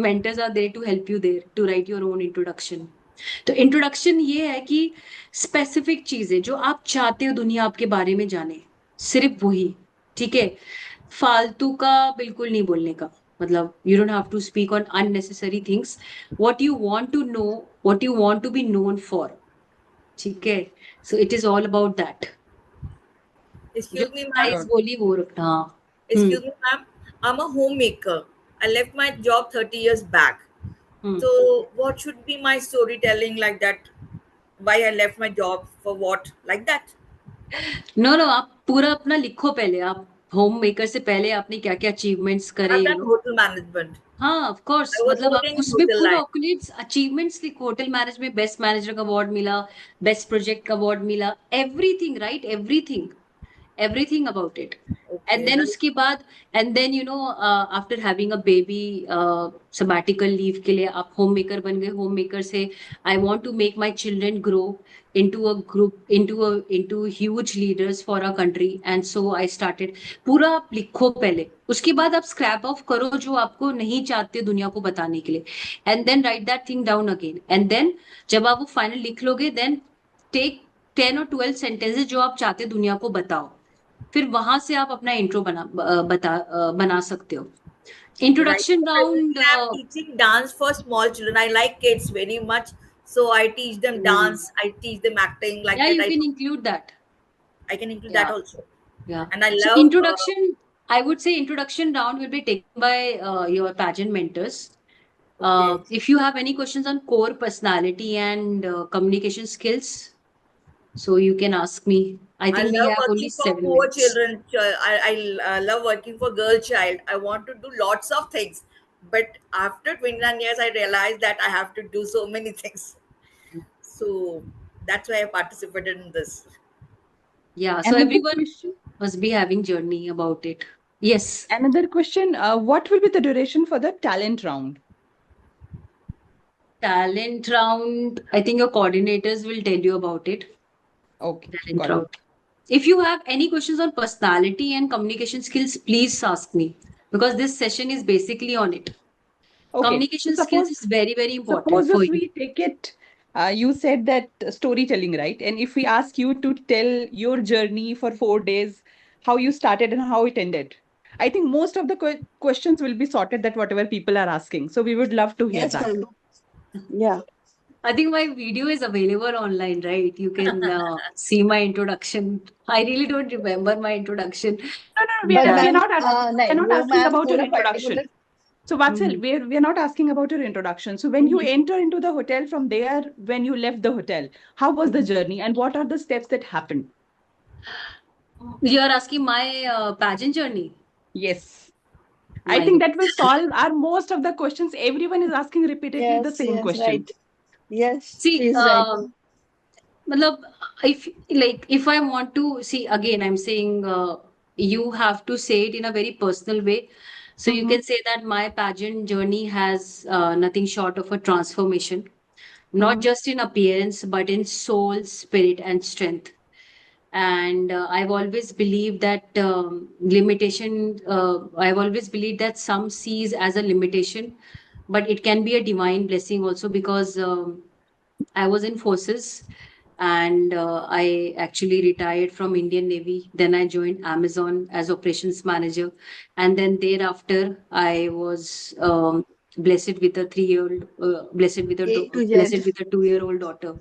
mentors are there to help you there to write your own introduction. तो introduction ये है कि specific चीजें जो आप चाहते हो दुनिया आपके बारे में जाने, सिर्फ वही. ठीक है, फालतू का बिल्कुल नहीं बोलने का. मतलब you don't have to speak on unnecessary things. What you want to know, what you want to be known for. ठीक है, so it is all about that. Excuse me, ma'am. बोली वो रखना. Excuse me, ma'am. I'm a homemaker. I left my job 30 years back. So what should be my storytelling like that? Why I left my job for what? Like that? No no, आप पूरा अपना लिखो पहले. आप home maker से पहले आपने क्या क्या अचीवमेंट्स करे. I've done hotel management. हाँ ऑफ कोर्स, I was मतलब आप working in उसमें hotel पूरा line. ऑकुलेट्स अचीवमेंट्स लिखो. होटल मैनेज में बेस्ट मैनेजर का अवार्ड मिला, बेस्ट प्रोजेक्ट का अवार्ड मिला, everything. Right, everything about it. And Okay. then उसके बाद and then you know after having a baby, sabbatical leave के लिए आप होम मेकर बन गए. होम मेकर से I want to make my children grow into a group, into huge leaders for our country, and so I started. पूरा आप लिखो पहले, उसके बाद आप स्क्रैप ऑफ करो जो आपको नहीं चाहते दुनिया को बताने के लिए, and then write that thing down again. And then जब आप वो फाइनल लिख लोगे, then take 10 और 12 सेंटेंसेस जो आप चाहते दुनिया को बताओ. फिर वहां से आप अपना इंट्रो बना सकते हो. Introduction Right. Round. Presently, I'm teaching dance for small children. I like kids very much, so I teach them dance. I teach them acting like Yeah, that. you can include that. I can include Yeah. that also. Yeah. And I So love. introduction, I would say introduction round will be taken by your pageant mentors. Okay. If you have any questions on core personality and communication skills, so you can ask me. I I think we love have only working for 7 poor minutes. children. I love working for girl child. I want to do lots of things, but after 29 years, I realized that I have to do so many things. So that's why I participated in this. Yeah, so Another everyone question. must be having journey about it. Yes. Another question. What will be the duration for the talent round? Talent round, I think your coordinators will tell you about it. Okay, Talent got round. it. If you have any questions on personality and communication skills, please ask me, because this session is basically on it. Okay. Communication So skills suppose is very, very important suppose for if you. we take it, you said that storytelling, right? And if we ask you to tell your journey for 4 days, how you started and how it ended, I think most of the questions will be sorted that whatever people are asking. So we would love to hear Yes, that. ma'am. Yeah. I think my video is available online, right? You can see my introduction. I really don't remember my introduction. No, But we're ma'am, not नहीं, we're not वो asking ma'am about your पूरा introduction. particular. So Vatsal, we're not asking about your introduction. So when you enter into the hotel from there, when you left the hotel, how was the journey and what are the steps that happened? You are asking my pageant journey. Yes. My I think that will solve our most of the questions. Everyone is asking repeatedly the Yes, same yes, question. right. Yes, See, she's right. matlab, if I want to see again, I'm saying you have to say it in a very personal way. So you can say that my pageant journey has nothing short of a transformation, not just in appearance, but in soul, spirit, and strength. and I've always believed that I've always believed that some sees as a limitation, but it can be a divine blessing also, because I was in forces, and I actually retired from Indian Navy. Then I joined Amazon as operations manager, and then thereafter I was blessed with a 3-year-old, A to blessed Z. with a 2-year-old daughter.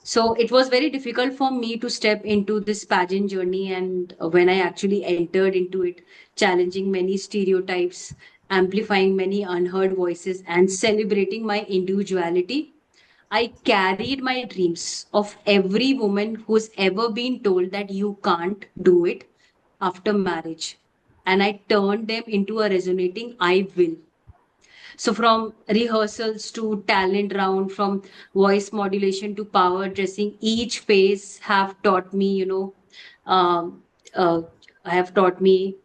So it was very difficult for me to step into this pageant journey. And when I actually entered into it, challenging many stereotypes, amplifying many unheard voices, and celebrating my individuality, I carried my dreams of every woman who's ever been told that you can't do it after marriage. And I turned them into a resonating I will. So from rehearsals to talent round, from voice modulation to power dressing, each phase have taught me, um, uh, have taught me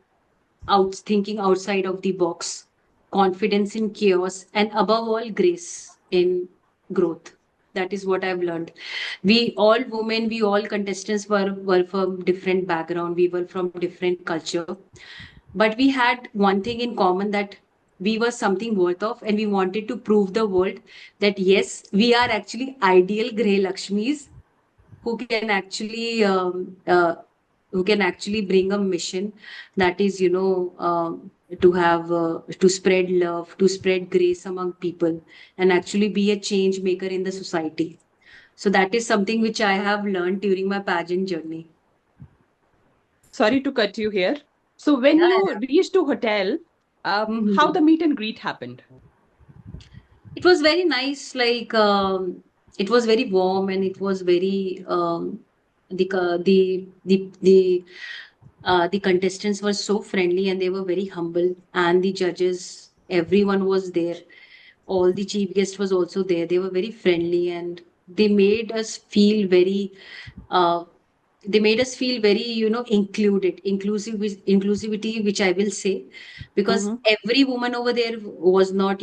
out thinking outside of the box, confidence in chaos, and above all, grace in growth. That is what I've learned. We all women, we all contestants were from different background. We were from different culture, but we had one thing in common, that we were something worth of, and we wanted to prove the world that yes, we are actually ideal Grey Lakshmis who can actually bring a mission, that is, to spread love, to spread grace among people, and actually be a change maker in the society. So that is something which I have learned during my pageant journey. Sorry to cut you here. So when Yeah, you reached to hotel, how the meet and greet happened? it was very nice. Like it was very warm, and it was very the co- the contestants were so friendly, and they were very humble, and the judges, everyone was there. All the chief guest was also there. They were very friendly, and they made us feel very uh, inclusivity, which I will say, because Mm-hmm. every woman over there was not,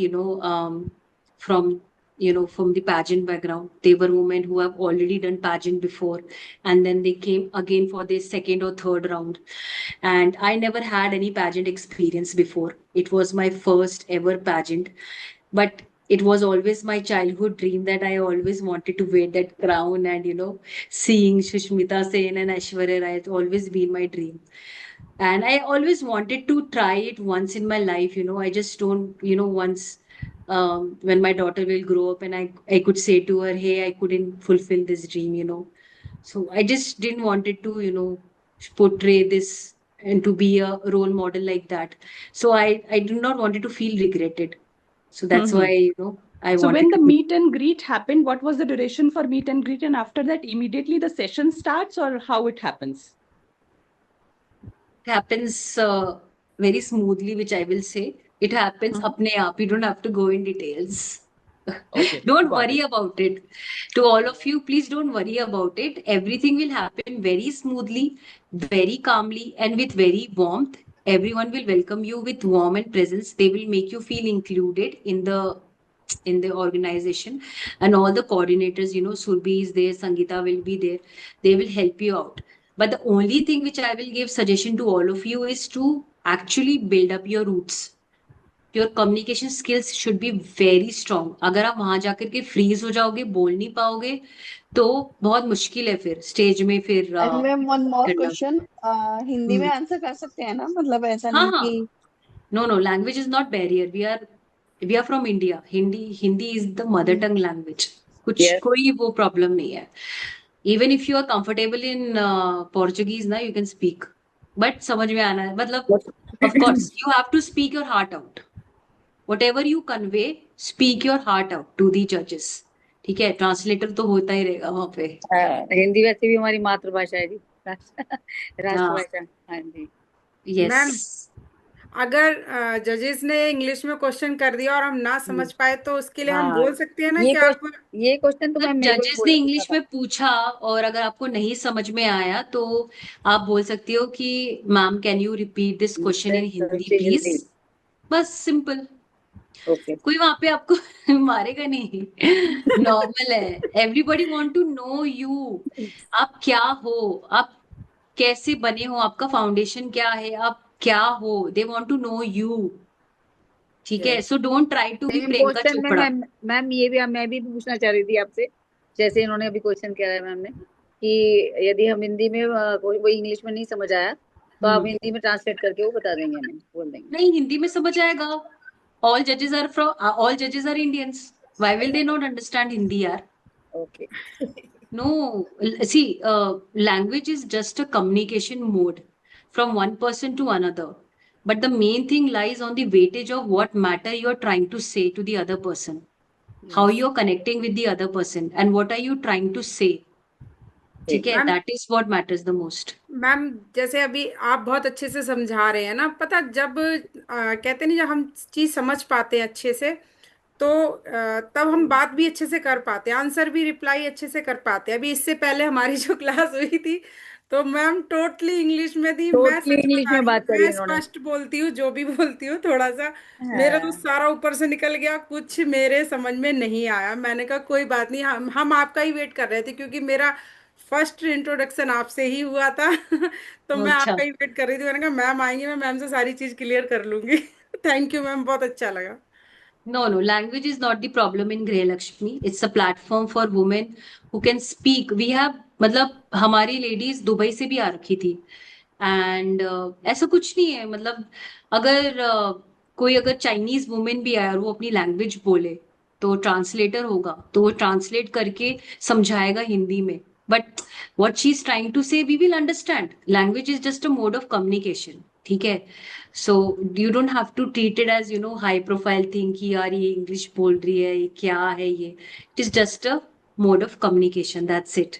from from the pageant background. They were women who have already done pageant before, and then they came again for their second or third round. And I never had any pageant experience before. It was my first ever pageant, but it was always my childhood dream that I always wanted to wear that crown, and seeing Sushmita Sen and Aishwarya Rai has always been my dream. And I always wanted to try it once in my life. I just don't, once when my daughter will grow up, and I could say to her, hey, I couldn't fulfill this dream. So I just didn't wanted to, portray this and to be a role model like that. So I do not wanted to feel regretted. So that's Mm-hmm. why, I So when wanted the to do. meet and greet happened, what was the duration for meet and greet? And after that, immediately the session starts, or how it happens? It happens very smoothly, which I will say. It happens Mhm. apne aap. You don't have to go in details. Okay, Don't got worry it. about it. To all of you, please don't worry about it. Everything will happen very smoothly, very calmly, and with very warmth. Everyone will welcome you with warm and presence. They will make you feel included in the organization, and all the coordinators, Surbi is there, Sangeeta will be there. They will help you out. But the only thing which I will give suggestion to all of you is to actually build up your roots. Your communication skills should be very strong. अगर आप वहां जाकर के freeze हो जाओगे, बोल नहीं पाओगे, तो बहुत मुश्किल है फिर स्टेज में फिर एंड मैम वन मोर करना. क्वेश्चन, हिंदी में आंसर कर सकते हैं ना, मतलब ऐसा हाँ नहीं हाँ. कि no no, language is not barrier. We are from India. Hindi Hindi is the mother tongue language. कुछ Yes. कोई वो प्रॉब्लम नहीं है. Even if you are comfortable in Portuguese ना, यू कैन स्पीक, बट समझ में आना है, मतलब What? Of course you have to speak your heart out. whatever you convey, speak your heart out to the judges. ठीक है, translator तो होता ही रहेगा वहां पे. हिंदी वैसे भी हमारी मातृभाषा है जी. हाँ. राष्ट्रभाषा. हाँ जी. यस. मैम, अगर जजेस ने इंग्लिश में क्वेश्चन कर दिया और हम ना समझ पाए, तो उसके लिए हम हाँ, बोल सकते हैं ना ये कि आप क्वेश्चन तो मतलब मैम मेरे को भी जजेस ने बोला पूछा इंग्लिश था. में पूछा, और अगर आपको नहीं समझ में आया तो आप बोल सकती हो कि ma'am can you repeat this question in Hindi please. Hindi. बस सिंपल. ओके. कोई वहां पे आपको मारेगा नहीं. नॉर्मल है. Everybody want to know you. आप क्या हो, आप कैसे बने हो, आपका फाउंडेशन क्या है, आप क्या हो, they want to know you. ठीक है, Yes. So don't try to be same Priyanka question में चोपड़ा। मैम, मैम ये भी मैं भी पूछना चाह रही थी आपसे, जैसे इन्होंने अभी क्वेश्चन किया है मैम ने कि यदि हम हिंदी में कोई इंग्लिश में नहीं समझ आया तो आप हम्म। हिंदी में ट्रांसलेट करके वो बता देंगे, हमें बोल देंगे। नहीं, हिंदी में समझ आएगा। ऑल जजेस are Indians, why will they not understand Hindi यार? Okay. No, see, language is just a communication mode from one person to another. But the main thing lies on the weightage of what matter you're trying to say to the other person, how Yes. you're connecting with the other person, and what are you trying to say. ठीक है, ma'am, that is what matters the most. Ma'am जैसे अभी आप बहुत अच्छे से समझा रहे हैं ना, पता जब कहते नहीं, जब हम चीज समझ पाते हैं अच्छे से तो तब हम बात भी अच्छे से कर पाते हैं, आंसर भी रिप्लाई अच्छे से कर पाते हैं। अभी इससे पहले हमारी जो क्लास हुई थी तो मैम टोटली इंग्लिश में थी। मैं टोटली सच इंग्लिश बता में रही हूँ, बात करी मैं इन्होंने। स्पष्ट बोलती हूँ, जो भी बोलती हूँ थोड़ा सा मेरा तो हाँ। सारा ऊपर से निकल गया, कुछ मेरे समझ में नहीं आया। मैंने कहा कोई बात नहीं, हम आपका ही वेट कर रहे थे क्योंकि मेरा फर्स्ट इंट्रोडक्शन आपसे ही हुआ था तो मैं अच्छा। आपका ही वेट कर रही थी। मैंने कहा मैम आएंगी, मैं मैम से सारी चीज क्लियर कर लूंगी थैंक यू मैम, बहुत अच्छा लगा। No, no, language is not the problem in Grey Lakshmi. It's a platform for women who can speak. We have, मतलब हमारी लेडीज दुबई से भी आ रखी थी एंड ऐसा कुछ नहीं है। मतलब अगर कोई अगर चाइनीज वुमेन भी आए और वो अपनी लैंग्वेज बोले तो ट्रांसलेटर होगा, तो वो ट्रांसलेट करके समझाएगा हिंदी में। But what she is trying to say we will understand. Language is just a mode of communication. ठीक है, so you don't have to treat it as high profile thing कि यार ये इंग्लिश बोल रही है, ये क्या है, ये it is just a mode of communication, that's it.